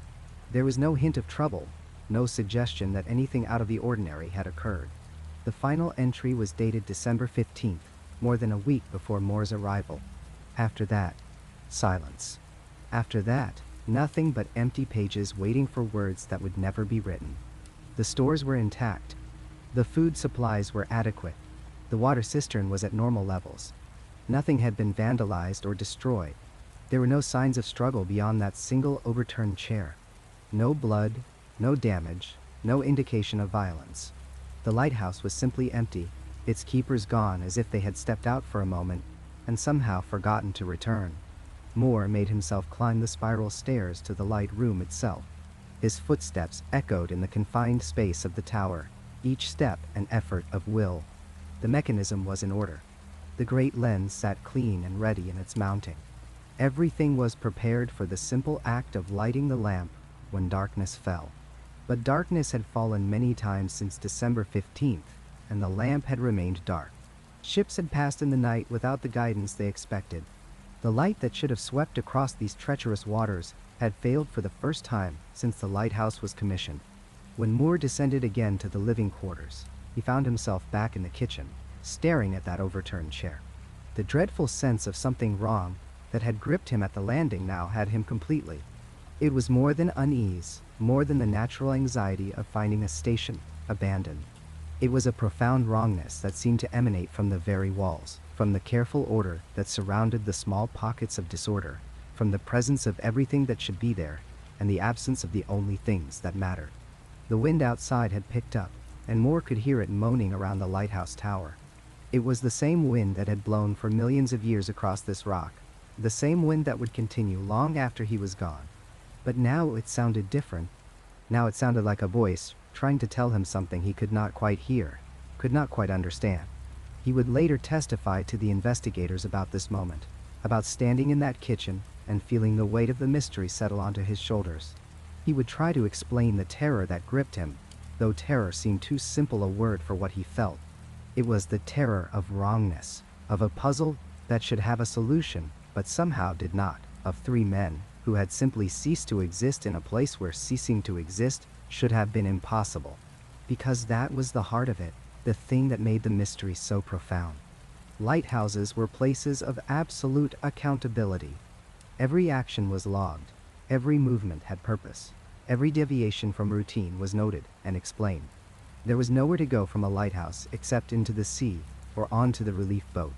There was no hint of trouble, no suggestion that anything out of the ordinary had occurred. The final entry was dated December 15th, more than a week before Mor's arrival. After that, silence. After that, nothing but empty pages waiting for words that would never be written. The stores were intact. The food supplies were adequate. The water cistern was at normal levels. Nothing had been vandalized or destroyed. There were no signs of struggle beyond that single overturned chair. No blood, no damage, no indication of violence. The lighthouse was simply empty, its keepers gone as if they had stepped out for a moment and somehow forgotten to return. Mor made himself climb the spiral stairs to the light room itself. His footsteps echoed in the confined space of the tower, each step an effort of will. The mechanism was in order. The great lens sat clean and ready in its mounting. Everything was prepared for the simple act of lighting the lamp when darkness fell. But darkness had fallen many times since December 15th, and the lamp had remained dark. Ships had passed in the night without the guidance they expected. The light that should have swept across these treacherous waters had failed for the first time since the lighthouse was commissioned. When Mor descended again to the living quarters, he found himself back in the kitchen, staring at that overturned chair. The dreadful sense of something wrong that had gripped him at the landing now had him completely. It was more than unease, more than the natural anxiety of finding a station abandoned. It was a profound wrongness that seemed to emanate from the very walls, from the careful order that surrounded the small pockets of disorder, from the presence of everything that should be there, and the absence of the only things that mattered. The wind outside had picked up, and Mor could hear it moaning around the lighthouse tower. It was the same wind that had blown for millions of years across this rock, the same wind that would continue long after he was gone. But now it sounded different. Now it sounded like a voice trying to tell him something he could not quite hear, could not quite understand. He would later testify to the investigators about this moment, about standing in that kitchen and feeling the weight of the mystery settle onto his shoulders. He would try to explain the terror that gripped him, though terror seemed too simple a word for what he felt. It was the terror of wrongness, of a puzzle that should have a solution, but somehow did not, of 3 men who had simply ceased to exist in a place where ceasing to exist should have been impossible. Because that was the heart of it, the thing that made the mystery so profound. Lighthouses were places of absolute accountability. Every action was logged, every movement had purpose, every deviation from routine was noted and explained. There was nowhere to go from a lighthouse except into the sea or onto the relief boat.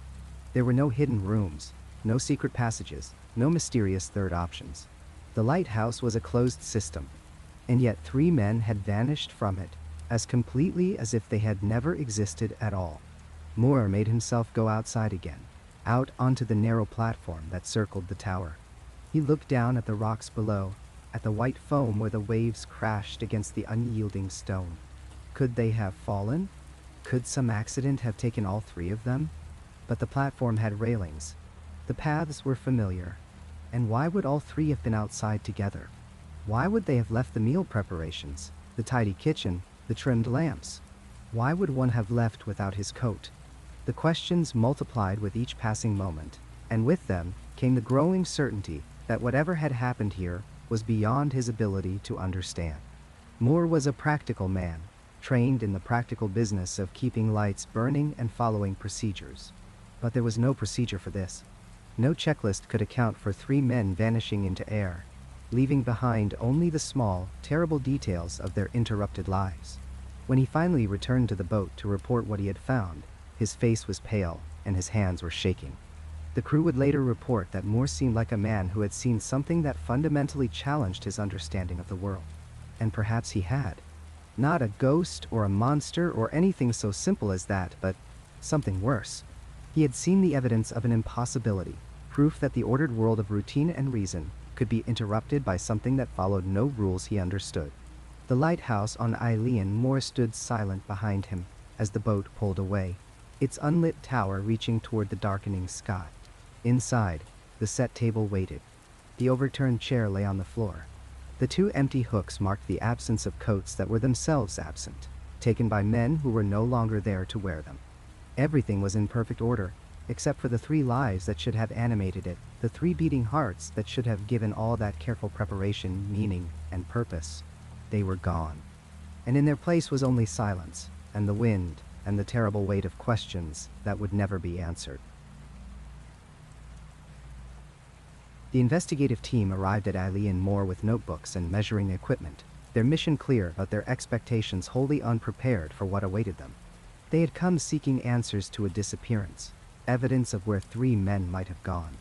There were no hidden rooms, no secret passages, no mysterious third options. The lighthouse was a closed system, and yet 3 men had vanished from it as completely as if they had never existed at all. Mor made himself go outside again, out onto the narrow platform that circled the tower. He looked down at the rocks below, at the white foam where the waves crashed against the unyielding stone. Could they have fallen? Could some accident have taken all 3 of them? But the platform had railings. The paths were familiar. And why would all 3 have been outside together? Why would they have left the meal preparations, the tidy kitchen, the trimmed lamps? Why would one have left without his coat? The questions multiplied with each passing moment, and with them came the growing certainty that whatever had happened here was beyond his ability to understand. Mor was a practical man, trained in the practical business of keeping lights burning and following procedures. But there was no procedure for this. No checklist could account for 3 men vanishing into air, leaving behind only the small, terrible details of their interrupted lives. When he finally returned to the boat to report what he had found, his face was pale and his hands were shaking. The crew would later report that Mor seemed like a man who had seen something that fundamentally challenged his understanding of the world. And perhaps he had. Not a ghost or a monster or anything so simple as that, but something worse. He had seen the evidence of an impossibility, proof that the ordered world of routine and reason could be interrupted by something that followed no rules he understood. The lighthouse on Eilean Mor stood silent behind him as the boat pulled away, its unlit tower reaching toward the darkening sky. Inside, the set table waited. The overturned chair lay on the floor. The 2 empty hooks marked the absence of coats that were themselves absent, taken by men who were no longer there to wear them. Everything was in perfect order, except for the 3 lives that should have animated it, the 3 beating hearts that should have given all that careful preparation meaning and purpose. They were gone. And in their place was only silence, and the wind, and the terrible weight of questions that would never be answered. The investigative team arrived at Eilean Mor with notebooks and measuring equipment, their mission clear but their expectations wholly unprepared for what awaited them. They had come seeking answers to a disappearance, evidence of where 3 men might have gone.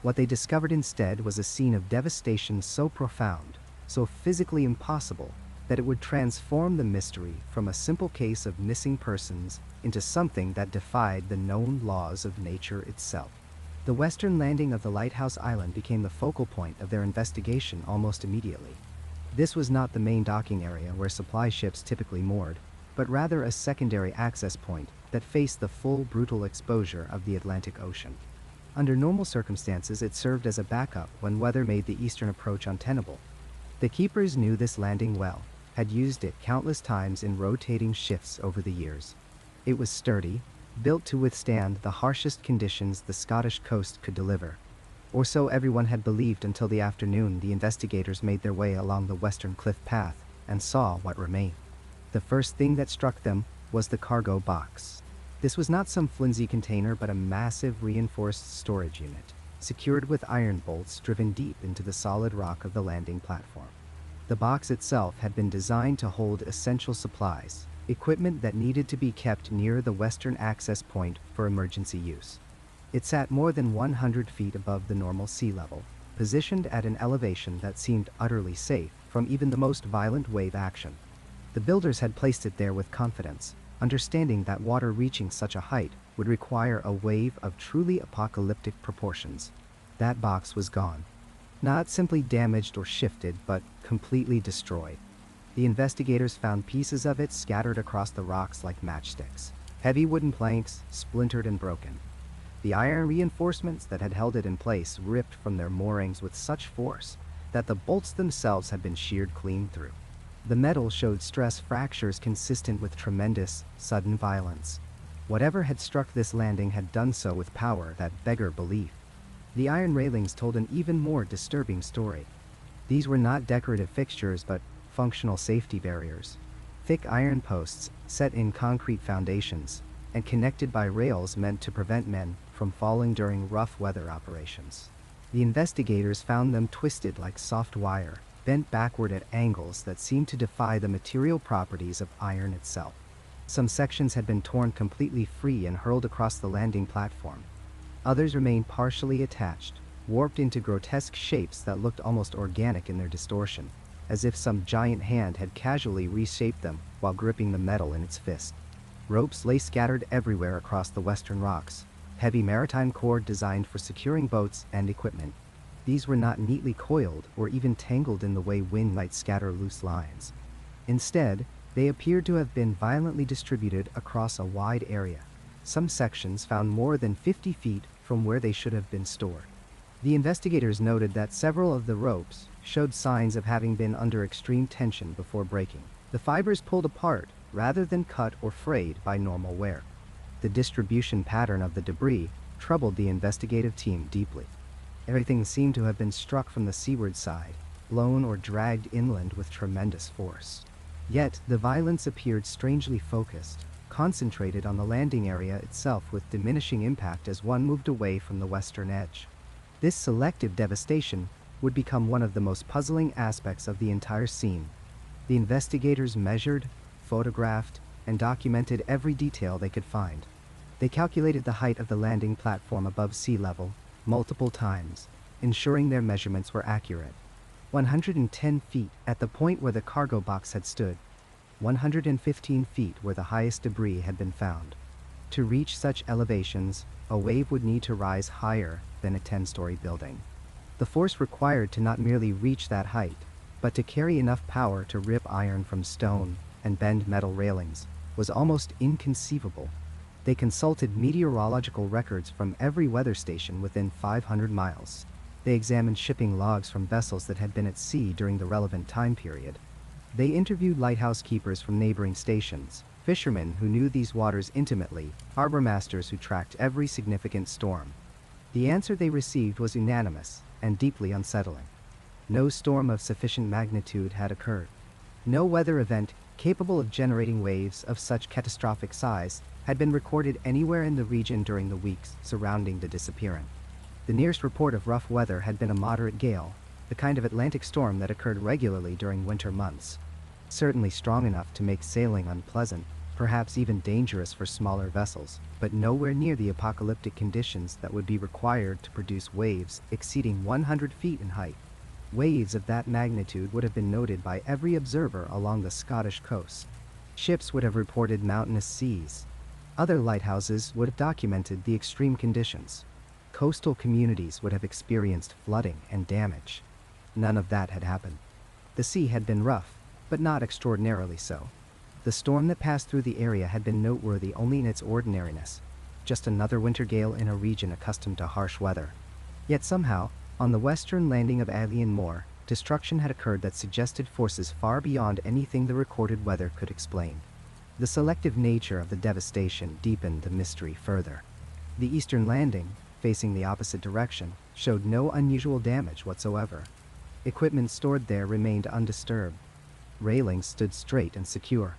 What they discovered instead was a scene of devastation so profound, so physically impossible, that it would transform the mystery from a simple case of missing persons into something that defied the known laws of nature itself. The western landing of the lighthouse island became the focal point of their investigation almost immediately. This was not the main docking area where supply ships typically moored, but rather a secondary access point that faced the full brutal exposure of the Atlantic Ocean. Under normal circumstances, it served as a backup when weather made the eastern approach untenable. The keepers knew this landing well, had used it countless times in rotating shifts over the years. It was sturdy, built to withstand the harshest conditions the Scottish coast could deliver. Or so everyone had believed until the afternoon the investigators made their way along the western cliff path and saw what remained. The first thing that struck them was the cargo box. This was not some flimsy container but a massive reinforced storage unit, secured with iron bolts driven deep into the solid rock of the landing platform. The box itself had been designed to hold essential supplies, equipment that needed to be kept near the western access point for emergency use. It sat more than 100 feet above the normal sea level, positioned at an elevation that seemed utterly safe from even the most violent wave action. The builders had placed it there with confidence, understanding that water reaching such a height would require a wave of truly apocalyptic proportions. That box was gone. Not simply damaged or shifted, but completely destroyed. The investigators found pieces of it scattered across the rocks like matchsticks. Heavy wooden planks, splintered and broken. The iron reinforcements that had held it in place ripped from their moorings with such force that the bolts themselves had been sheared clean through. The metal showed stress fractures consistent with tremendous, sudden violence. Whatever had struck this landing had done so with power that beggared belief. The iron railings told an even more disturbing story. These were not decorative fixtures but functional safety barriers. Thick iron posts set in concrete foundations and connected by rails meant to prevent men from falling during rough weather operations. The investigators found them twisted like soft wire, bent backward at angles that seemed to defy the material properties of iron itself. Some sections had been torn completely free and hurled across the landing platform. Others remained partially attached, warped into grotesque shapes that looked almost organic in their distortion, as if some giant hand had casually reshaped them while gripping the metal in its fist. Ropes lay scattered everywhere across the western rocks, heavy maritime cord designed for securing boats and equipment. These were not neatly coiled or even tangled in the way wind might scatter loose lines. Instead, they appeared to have been violently distributed across a wide area. Some sections found more than 50 feet from where they should have been stored. The investigators noted that several of the ropes showed signs of having been under extreme tension before breaking. The fibers pulled apart rather than cut or frayed by normal wear. The distribution pattern of the debris troubled the investigative team deeply. Everything seemed to have been struck from the seaward side, blown or dragged inland with tremendous force. Yet, the violence appeared strangely focused, concentrated on the landing area itself with diminishing impact as one moved away from the western edge. This selective devastation would become one of the most puzzling aspects of the entire scene. The investigators measured, photographed, and documented every detail they could find. They calculated the height of the landing platform above sea level multiple times, ensuring their measurements were accurate. 110 feet at the point where the cargo box had stood, 115 feet where the highest debris had been found. To reach such elevations, a wave would need to rise higher than a 10-story building. The force required to not merely reach that height, but to carry enough power to rip iron from stone and bend metal railings was almost inconceivable. They consulted meteorological records from every weather station within 500 miles. They examined shipping logs from vessels that had been at sea during the relevant time period. They interviewed lighthouse keepers from neighboring stations, fishermen who knew these waters intimately, harbor masters who tracked every significant storm. The answer they received was unanimous and deeply unsettling. No storm of sufficient magnitude had occurred. No weather event capable of generating waves of such catastrophic size had been recorded anywhere in the region during the weeks surrounding the disappearance. The nearest report of rough weather had been a moderate gale, the kind of Atlantic storm that occurred regularly during winter months. Certainly strong enough to make sailing unpleasant, perhaps even dangerous for smaller vessels, but nowhere near the apocalyptic conditions that would be required to produce waves exceeding 100 feet in height. Waves of that magnitude would have been noted by every observer along the Scottish coast. Ships would have reported mountainous seas. Other lighthouses would have documented the extreme conditions. Coastal communities would have experienced flooding and damage. None of that had happened. The sea had been rough, but not extraordinarily so. The storm that passed through the area had been noteworthy only in its ordinariness, just another winter gale in a region accustomed to harsh weather. Yet somehow, on the western landing of Eilean Mor, destruction had occurred that suggested forces far beyond anything the recorded weather could explain. The selective nature of the devastation deepened the mystery further. The eastern landing, facing the opposite direction, showed no unusual damage whatsoever. Equipment stored there remained undisturbed. Railings stood straight and secure.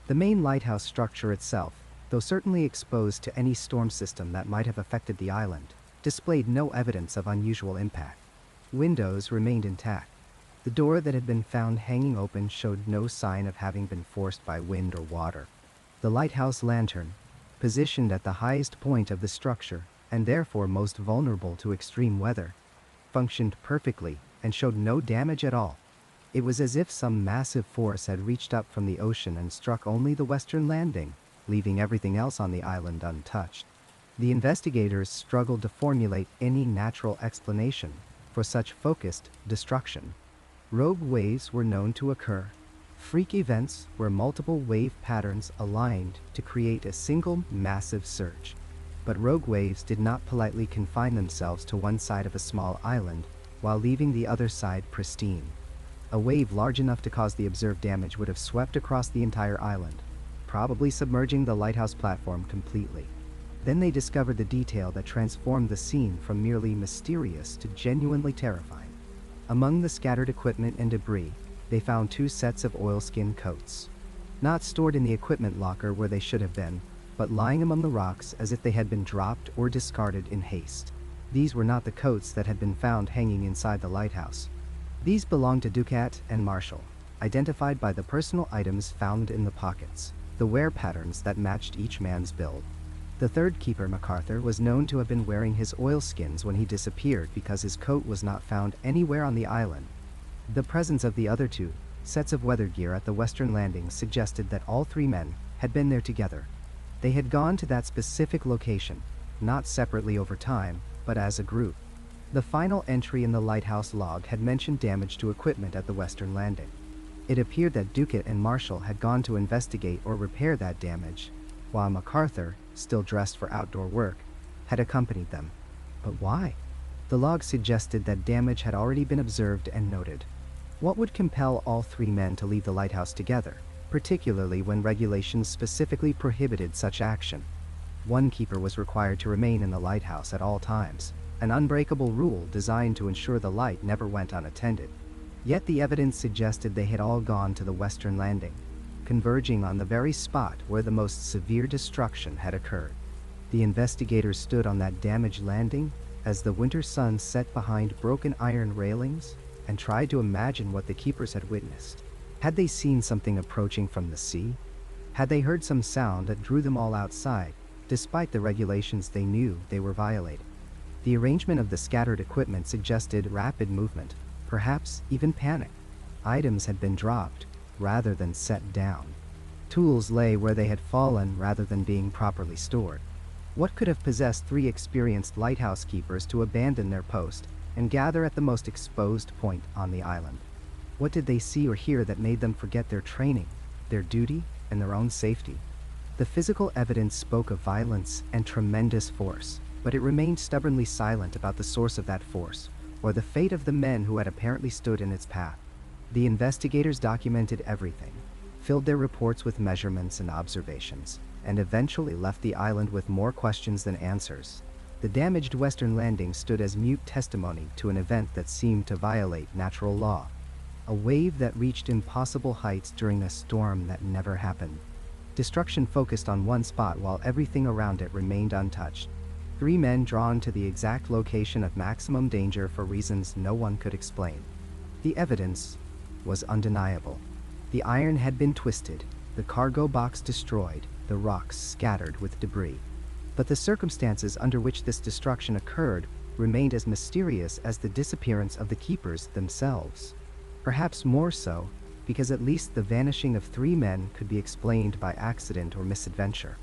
The main lighthouse structure itself, though certainly exposed to any storm system that might have affected the island, displayed no evidence of unusual impact. Windows remained intact. The door that had been found hanging open showed no sign of having been forced by wind or water. The lighthouse lantern, positioned at the highest point of the structure, and therefore most vulnerable to extreme weather, functioned perfectly and showed no damage at all. It was as if some massive force had reached up from the ocean and struck only the western landing, leaving everything else on the island untouched. The investigators struggled to formulate any natural explanation for such focused destruction. Rogue waves were known to occur, freak events where multiple wave patterns aligned to create a single massive surge. But rogue waves did not politely confine themselves to one side of a small island, while leaving the other side pristine. A wave large enough to cause the observed damage would have swept across the entire island, probably submerging the lighthouse platform completely. Then they discovered the detail that transformed the scene from merely mysterious to genuinely terrifying. Among the scattered equipment and debris, they found 2 sets of oilskin coats. Not stored in the equipment locker where they should have been, but lying among the rocks as if they had been dropped or discarded in haste. These were not the coats that had been found hanging inside the lighthouse. These belonged to Ducat and Marshall, identified by the personal items found in the pockets, the wear patterns that matched each man's build. The third keeper, McArthur, was known to have been wearing his oilskins when he disappeared because his coat was not found anywhere on the island. The presence of the other 2 sets of weather gear at the western landing suggested that all 3 men had been there together. They had gone to that specific location, not separately over time, but as a group. The final entry in the lighthouse log had mentioned damage to equipment at the western landing. It appeared that Ducat and Marshall had gone to investigate or repair that damage, while McArthur, still dressed for outdoor work, had accompanied them. But why? The log suggested that damage had already been observed and noted. What would compel all 3 men to leave the lighthouse together, particularly when regulations specifically prohibited such action? One keeper was required to remain in the lighthouse at all times, an unbreakable rule designed to ensure the light never went unattended. Yet the evidence suggested they had all gone to the western landing, converging on the very spot where the most severe destruction had occurred. The investigators stood on that damaged landing as the winter sun set behind broken iron railings and tried to imagine what the keepers had witnessed. Had they seen something approaching from the sea? Had they heard some sound that drew them all outside, despite the regulations they knew they were violating? The arrangement of the scattered equipment suggested rapid movement, perhaps even panic. Items had been dropped rather than set down. Tools lay where they had fallen rather than being properly stored. What could have possessed three experienced lighthouse keepers to abandon their post and gather at the most exposed point on the island? What did they see or hear that made them forget their training, their duty, and their own safety? The physical evidence spoke of violence and tremendous force, but it remained stubbornly silent about the source of that force, or the fate of the men who had apparently stood in its path. The investigators documented everything, filled their reports with measurements and observations, and eventually left the island with more questions than answers. The damaged western landing stood as mute testimony to an event that seemed to violate natural law, a wave that reached impossible heights during a storm that never happened. Destruction focused on one spot while everything around it remained untouched. Three men drawn to the exact location of maximum danger for reasons no one could explain. The evidence was undeniable. The iron had been twisted, the cargo box destroyed, the rocks scattered with debris. But the circumstances under which this destruction occurred remained as mysterious as the disappearance of the keepers themselves. Perhaps more so, because at least the vanishing of three men could be explained by accident or misadventure.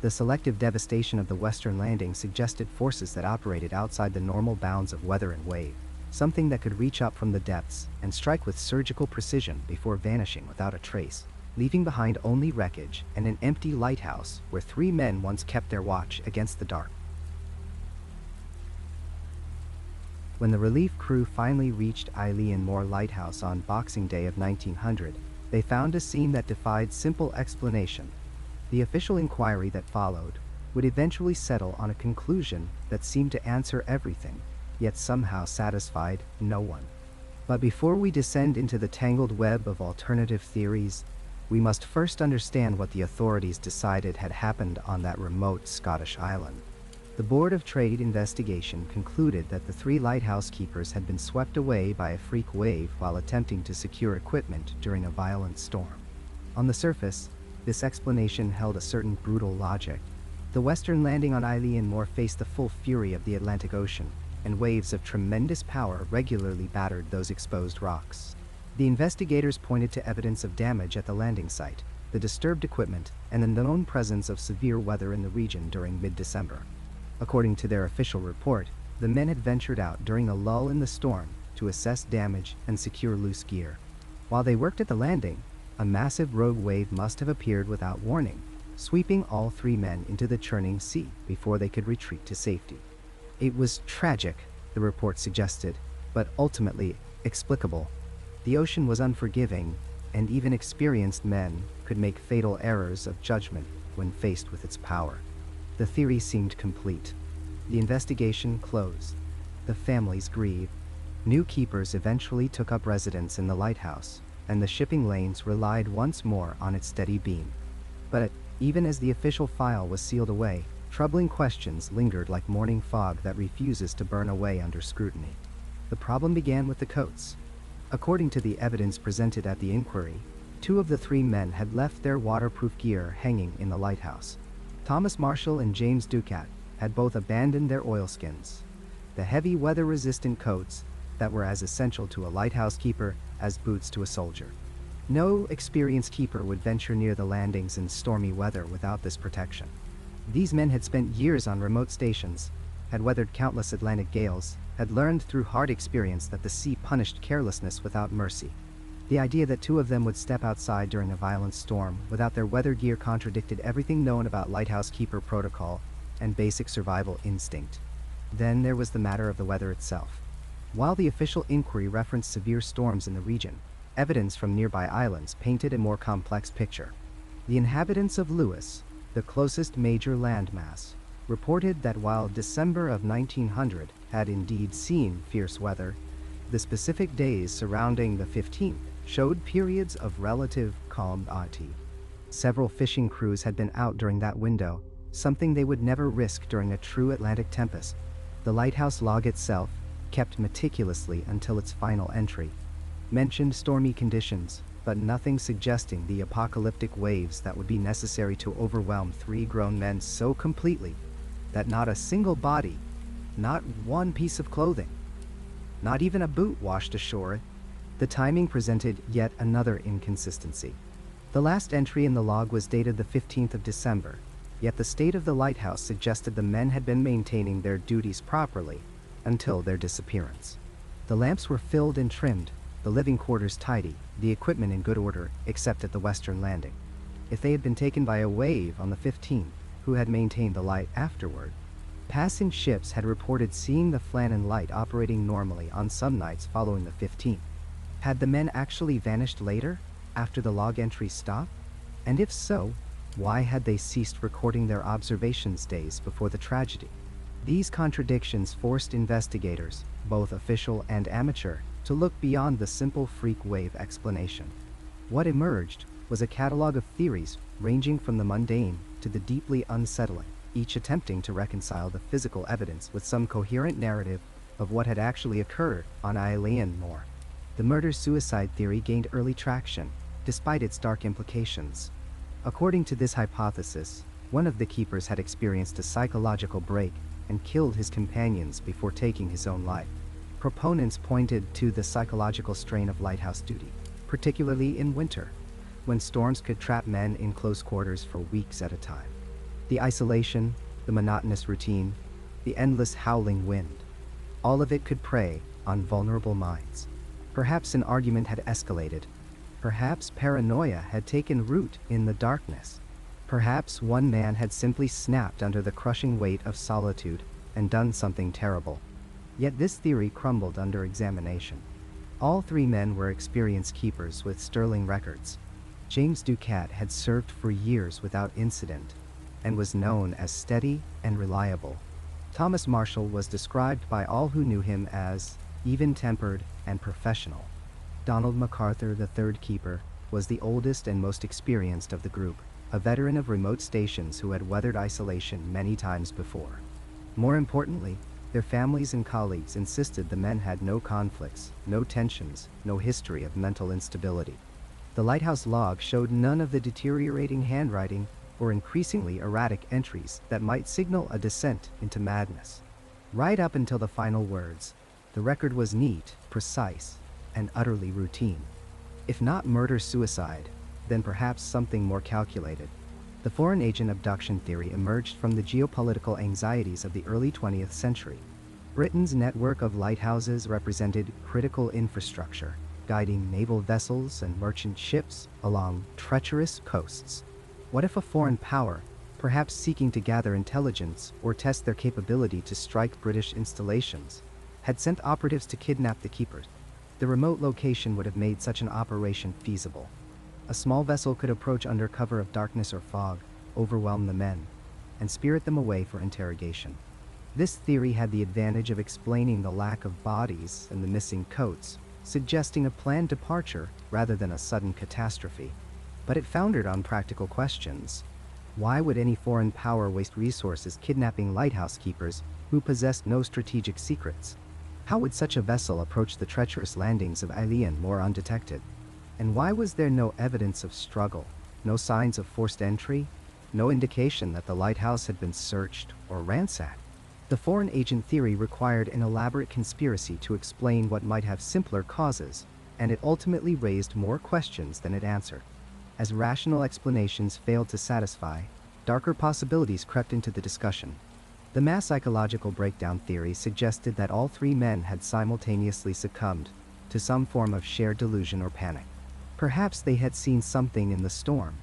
The selective devastation of the western landing suggested forces that operated outside the normal bounds of weather and wave, something that could reach up from the depths and strike with surgical precision before vanishing without a trace, leaving behind only wreckage and an empty lighthouse where three men once kept their watch against the dark. When the relief crew finally reached Eilean Mor Lighthouse on Boxing Day of 1900, they found a scene that defied simple explanation. The official inquiry that followed would eventually settle on a conclusion that seemed to answer everything, yet somehow satisfied no one. But before we descend into the tangled web of alternative theories, we must first understand what the authorities decided had happened on that remote Scottish island. The Board of Trade investigation concluded that the three lighthouse keepers had been swept away by a freak wave while attempting to secure equipment during a violent storm. On the surface, this explanation held a certain brutal logic. The western landing on Eilean Mor faced the full fury of the Atlantic Ocean, and waves of tremendous power regularly battered those exposed rocks. The investigators pointed to evidence of damage at the landing site, the disturbed equipment, and the known presence of severe weather in the region during mid-December. According to their official report, the men had ventured out during a lull in the storm to assess damage and secure loose gear. While they worked at the landing, a massive rogue wave must have appeared without warning, sweeping all three men into the churning sea before they could retreat to safety. It was tragic, the report suggested, but ultimately explicable. The ocean was unforgiving, and even experienced men could make fatal errors of judgment when faced with its power. The theory seemed complete. The investigation closed. The families grieved. New keepers eventually took up residence in the lighthouse, and the shipping lanes relied once more on its steady beam. But even as the official file was sealed away, troubling questions lingered like morning fog that refuses to burn away under scrutiny. The problem began with the coats. According to the evidence presented at the inquiry, two of the three men had left their waterproof gear hanging in the lighthouse. Thomas Marshall and James Ducat had both abandoned their oilskins, the heavy weather-resistant coats that were as essential to a lighthouse keeper as boots to a soldier. No experienced keeper would venture near the landings in stormy weather without this protection. These men had spent years on remote stations, had weathered countless Atlantic gales, had learned through hard experience that the sea punished carelessness without mercy. The idea that two of them would step outside during a violent storm without their weather gear contradicted everything known about lighthouse keeper protocol and basic survival instinct. Then there was the matter of the weather itself. While the official inquiry referenced severe storms in the region, evidence from nearby islands painted a more complex picture. The inhabitants of Lewis, the closest major landmass, reported that while December of 1900 had indeed seen fierce weather, the specific days surrounding the 15th showed periods of relative calmity. Several fishing crews had been out during that window, something they would never risk during a true Atlantic tempest. The lighthouse log itself, kept meticulously until its final entry, mentioned stormy conditions, but nothing suggesting the apocalyptic waves that would be necessary to overwhelm 3 grown men so completely that not a single body, not one piece of clothing, not even a boot washed ashore. The timing presented yet another inconsistency. The last entry in the log was dated the 15th of December, yet the state of the lighthouse suggested the men had been maintaining their duties properly until their disappearance. The lamps were filled and trimmed, the living quarters tidy, the equipment in good order, except at the western landing. If they had been taken by a wave on the 15th, who had maintained the light afterward? Passing ships had reported seeing the Flannan light operating normally on some nights following the 15th. Had the men actually vanished later, after the log entry stopped? And if so, why had they ceased recording their observations days before the tragedy? These contradictions forced investigators, both official and amateur, to look beyond the simple freak wave explanation. What emerged was a catalog of theories ranging from the mundane to the deeply unsettling, each attempting to reconcile the physical evidence with some coherent narrative of what had actually occurred on Eilean Mor. The murder-suicide theory gained early traction, despite its dark implications. According to this hypothesis, one of the keepers had experienced a psychological break and killed his companions before taking his own life. Proponents pointed to the psychological strain of lighthouse duty, particularly in winter, when storms could trap men in close quarters for weeks at a time. The isolation, the monotonous routine, the endless howling wind, all of it could prey on vulnerable minds. Perhaps an argument had escalated. Perhaps paranoia had taken root in the darkness. Perhaps one man had simply snapped under the crushing weight of solitude and done something terrible. Yet this theory crumbled under examination. All 3 men were experienced keepers with sterling records. James Ducat had served for years without incident and was known as steady and reliable. Thomas Marshall was described by all who knew him as even-tempered and professional. Donald McArthur, the 3rd keeper, was the oldest and most experienced of the group, a veteran of remote stations who had weathered isolation many times before. More importantly, their families and colleagues insisted the men had no conflicts, no tensions, no history of mental instability. The lighthouse log showed none of the deteriorating handwriting or increasingly erratic entries that might signal a descent into madness. Right up until the final words, the record was neat, precise, and utterly routine. If not murder-suicide, then perhaps something more calculated. The foreign agent abduction theory emerged from the geopolitical anxieties of the early 20th century. Britain's network of lighthouses represented critical infrastructure, guiding naval vessels and merchant ships along treacherous coasts. What if a foreign power, perhaps seeking to gather intelligence or test their capability to strike British installations, had sent operatives to kidnap the keepers? The remote location would have made such an operation feasible. A small vessel could approach under cover of darkness or fog, overwhelm the men, and spirit them away for interrogation. This theory had the advantage of explaining the lack of bodies and the missing coats, suggesting a planned departure rather than a sudden catastrophe. But it foundered on practical questions. Why would any foreign power waste resources kidnapping lighthouse keepers who possessed no strategic secrets? How would such a vessel approach the treacherous landings of Eilean Mor undetected? And why was there no evidence of struggle, no signs of forced entry, no indication that the lighthouse had been searched or ransacked? The foreign agent theory required an elaborate conspiracy to explain what might have simpler causes, and it ultimately raised more questions than it answered. As rational explanations failed to satisfy, darker possibilities crept into the discussion. The mass psychological breakdown theory suggested that all 3 men had simultaneously succumbed to some form of shared delusion or panic. Perhaps they had seen something in the storm,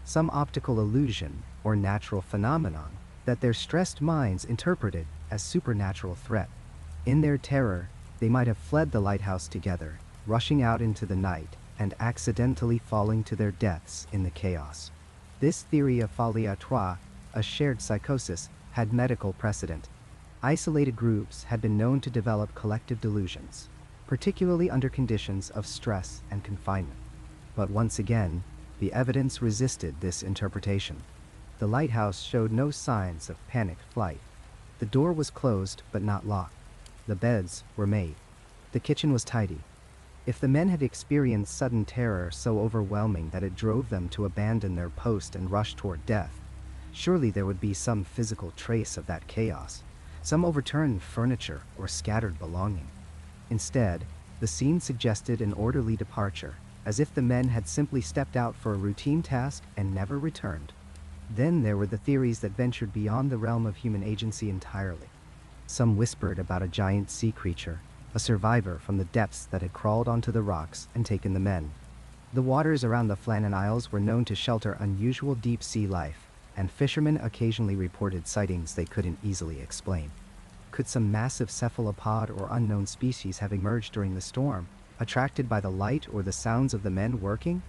some optical illusion or natural phenomenon that their stressed minds interpreted as supernatural threat. In their terror, they might have fled the lighthouse together, rushing out into the night and accidentally falling to their deaths in the chaos. This theory of folie à trois, a shared psychosis, had medical precedent. Isolated groups had been known to develop collective delusions, particularly under conditions of stress and confinement. But once again, the evidence resisted this interpretation. The lighthouse showed no signs of panicked flight. The door was closed but not locked. The beds were made. The kitchen was tidy. If the men had experienced sudden terror so overwhelming that it drove them to abandon their post and rush toward death, surely there would be some physical trace of that chaos, some overturned furniture or scattered belonging. Instead, the scene suggested an orderly departure, as if the men had simply stepped out for a routine task and never returned. Then there were the theories that ventured beyond the realm of human agency entirely. Some whispered about a giant sea creature, a survivor from the depths that had crawled onto the rocks and taken the men. The waters around the Flannan Isles were known to shelter unusual deep-sea life, and fishermen occasionally reported sightings they couldn't easily explain. Could some massive cephalopod or unknown species have emerged during the storm, attracted by the light or the sounds of the men working?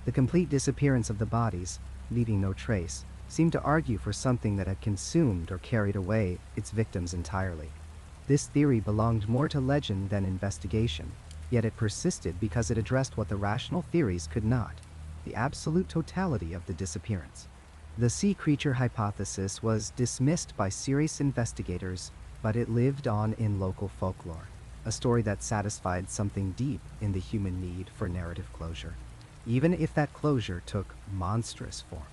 The complete disappearance of the bodies, leaving no trace, seemed to argue for something that had consumed or carried away its victims entirely. This theory belonged more to legend than investigation, yet it persisted because it addressed what the rational theories could not: the absolute totality of the disappearance. The sea creature hypothesis was dismissed by serious investigators, but it lived on in local folklore, a story that satisfied something deep in the human need for narrative closure, even if that closure took monstrous form.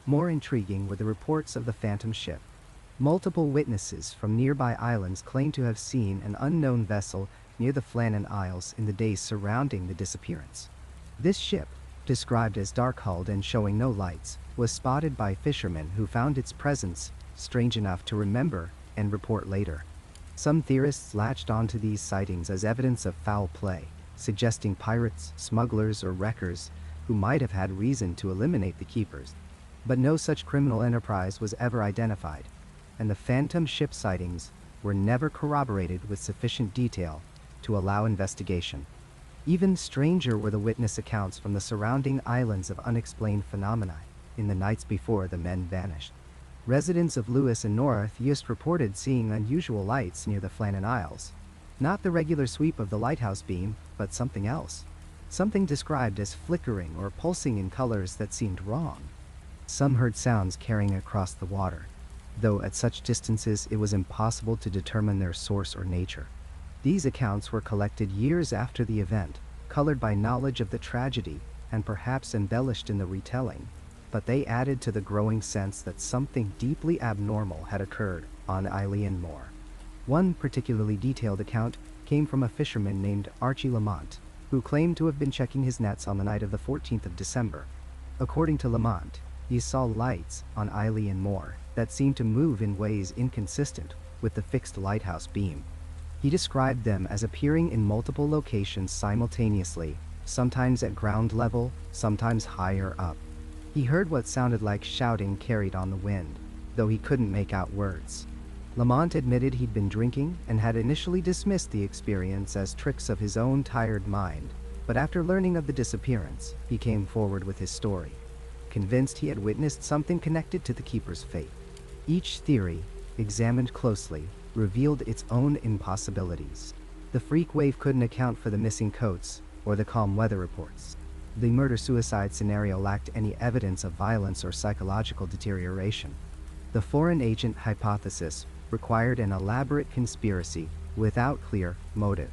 More intriguing were the reports of the phantom ship. Multiple witnesses from nearby islands claimed to have seen an unknown vessel near the Flannan Isles in the days surrounding the disappearance. This ship, described as dark-hulled and showing no lights, was spotted by fishermen who found its presence strange enough to remember and report later. Some theorists latched onto these sightings as evidence of foul play, suggesting pirates, smugglers, or wreckers who might have had reason to eliminate the keepers. But no such criminal enterprise was ever identified, and the phantom ship sightings were never corroborated with sufficient detail to allow investigation. Even stranger were the witness accounts from the surrounding islands of unexplained phenomena in the nights before the men vanished. Residents of Lewis and North Uist reported seeing unusual lights near the Flannan Isles. Not the regular sweep of the lighthouse beam, but something else. Something described as flickering or pulsing in colors that seemed wrong. Some heard sounds carrying across the water, though at such distances it was impossible to determine their source or nature. These accounts were collected years after the event, colored by knowledge of the tragedy and perhaps embellished in the retelling, but they added to the growing sense that something deeply abnormal had occurred on Eilean Mor. One particularly detailed account came from a fisherman named Archie Lamont, who claimed to have been checking his nets on the night of the 14th of December. According to Lamont, he saw lights on Eilean Mor that seemed to move in ways inconsistent with the fixed lighthouse beam. He described them as appearing in multiple locations simultaneously, sometimes at ground level, sometimes higher up. He heard what sounded like shouting carried on the wind, though he couldn't make out words. Lamont admitted he'd been drinking and had initially dismissed the experience as tricks of his own tired mind, but after learning of the disappearance, he came forward with his story, convinced he had witnessed something connected to the keeper's fate. Each theory, examined closely, revealed its own impossibilities. The freak wave couldn't account for the missing coats or the calm weather reports. The murder-suicide scenario lacked any evidence of violence or psychological deterioration. The foreign agent hypothesis required an elaborate conspiracy without clear motive.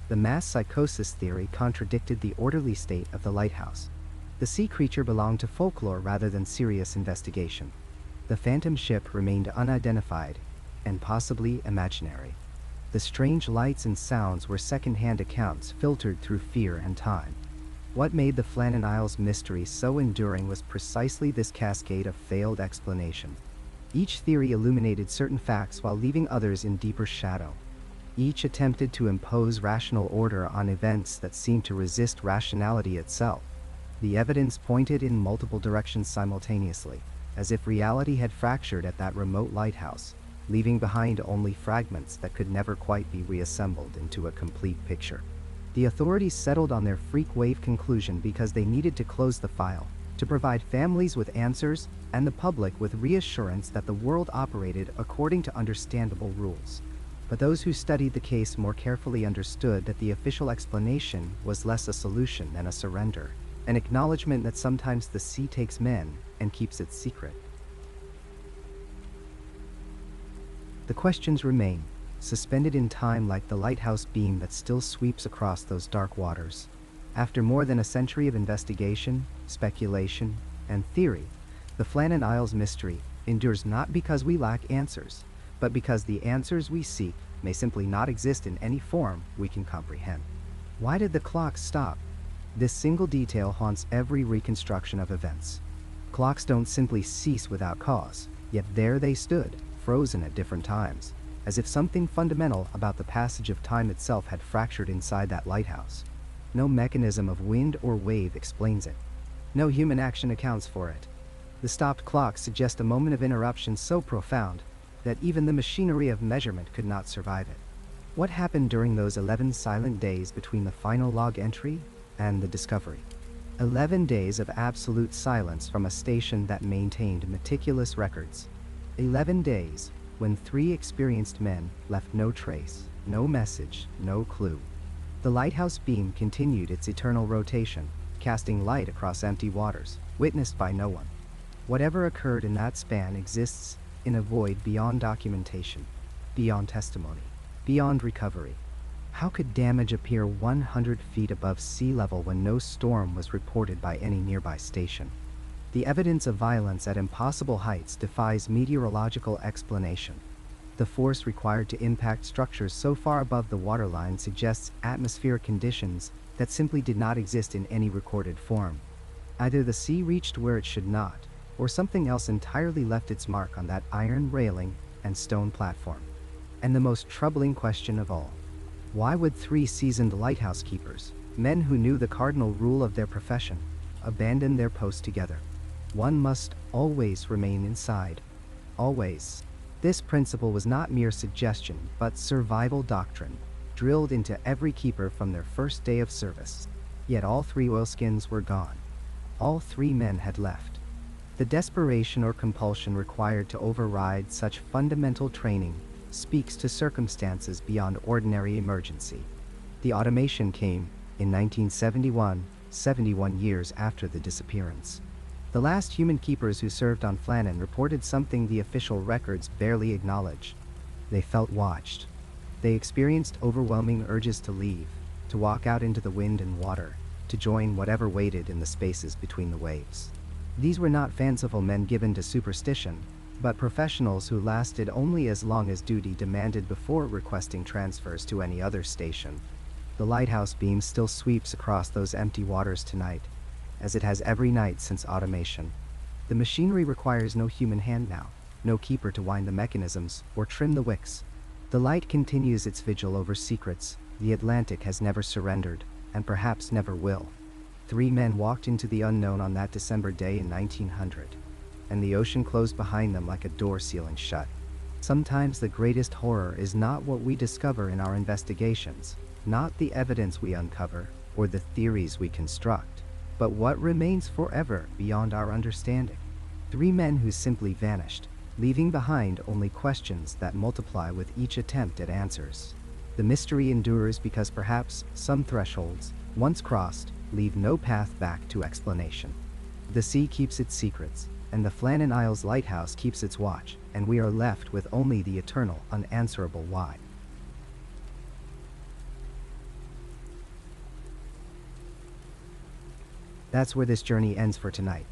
The mass psychosis theory contradicted the orderly state of the lighthouse. The sea creature belonged to folklore rather than serious investigation. The phantom ship remained unidentified and possibly imaginary. The strange lights and sounds were second-hand accounts filtered through fear and time. What made the Flannan Isles mystery so enduring was precisely this cascade of failed explanation. Each theory illuminated certain facts while leaving others in deeper shadow. Each attempted to impose rational order on events that seemed to resist rationality itself. The evidence pointed in multiple directions simultaneously, as if reality had fractured at that remote lighthouse, leaving behind only fragments that could never quite be reassembled into a complete picture. The authorities settled on their freak wave conclusion because they needed to close the file, to provide families with answers and the public with reassurance that the world operated according to understandable rules. But those who studied the case more carefully understood that the official explanation was less a solution than a surrender, an acknowledgement that sometimes the sea takes men and keeps its secret. The questions remain, suspended in time like the lighthouse beam that still sweeps across those dark waters. After more than a century of investigation, speculation, and theory, the Flannan Isles mystery endures not because we lack answers, but because the answers we seek may simply not exist in any form we can comprehend. Why did the clocks stop? This single detail haunts every reconstruction of events. Clocks don't simply cease without cause, yet there they stood, frozen at different times, as if something fundamental about the passage of time itself had fractured inside that lighthouse. No mechanism of wind or wave explains it. No human action accounts for it. The stopped clocks suggest a moment of interruption so profound that even the machinery of measurement could not survive it. What happened during those 11 silent days between the final log entry and the discovery? 11 days of absolute silence from a station that maintained meticulous records. 11 days when 3 experienced men left no trace, no message, no clue. The lighthouse beam continued its eternal rotation, casting light across empty waters, witnessed by no one. Whatever occurred in that span exists in a void beyond documentation, beyond testimony, beyond recovery. How could damage appear 100 feet above sea level when no storm was reported by any nearby station? The evidence of violence at impossible heights defies meteorological explanation. The force required to impact structures so far above the waterline suggests atmospheric conditions that simply did not exist in any recorded form. Either the sea reached where it should not, or something else entirely left its mark on that iron railing and stone platform. And the most troubling question of all, why would 3 seasoned lighthouse keepers, men who knew the cardinal rule of their profession, abandon their post together? One must always remain inside. Always. This principle was not mere suggestion, but survival doctrine, drilled into every keeper from their first day of service. Yet all 3 oilskins were gone. All 3 men had left. The desperation or compulsion required to override such fundamental training speaks to circumstances beyond ordinary emergency. The automation came in 1971, 71 years after the disappearance. The last human keepers who served on Flannan reported something the official records barely acknowledge. They felt watched. They experienced overwhelming urges to leave, to walk out into the wind and water, to join whatever waited in the spaces between the waves. These were not fanciful men given to superstition, but professionals who lasted only as long as duty demanded before requesting transfers to any other station. The lighthouse beam still sweeps across those empty waters tonight, as it has every night since automation. The machinery requires no human hand now, no keeper to wind the mechanisms or trim the wicks. The light continues its vigil over secrets the Atlantic has never surrendered, and perhaps never will. 3 men walked into the unknown on that December day in 1900, and the ocean closed behind them like a door sealing shut. Sometimes the greatest horror is not what we discover in our investigations, not the evidence we uncover, or the theories we construct, but what remains forever beyond our understanding. 3 men who simply vanished, leaving behind only questions that multiply with each attempt at answers. The mystery endures because perhaps some thresholds, once crossed, leave no path back to explanation. The sea keeps its secrets, and the Flannan Isles lighthouse keeps its watch, and we are left with only the eternal, unanswerable why. That's where this journey ends for tonight.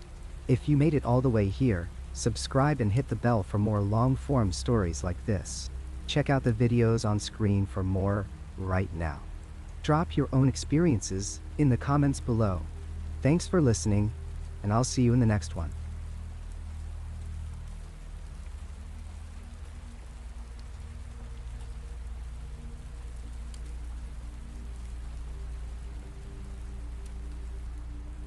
If you made it all the way here, subscribe and hit the bell for more long-form stories like this. Check out the videos on screen for more right now. Drop your own experiences in the comments below. Thanks for listening, and I'll see you in the next one.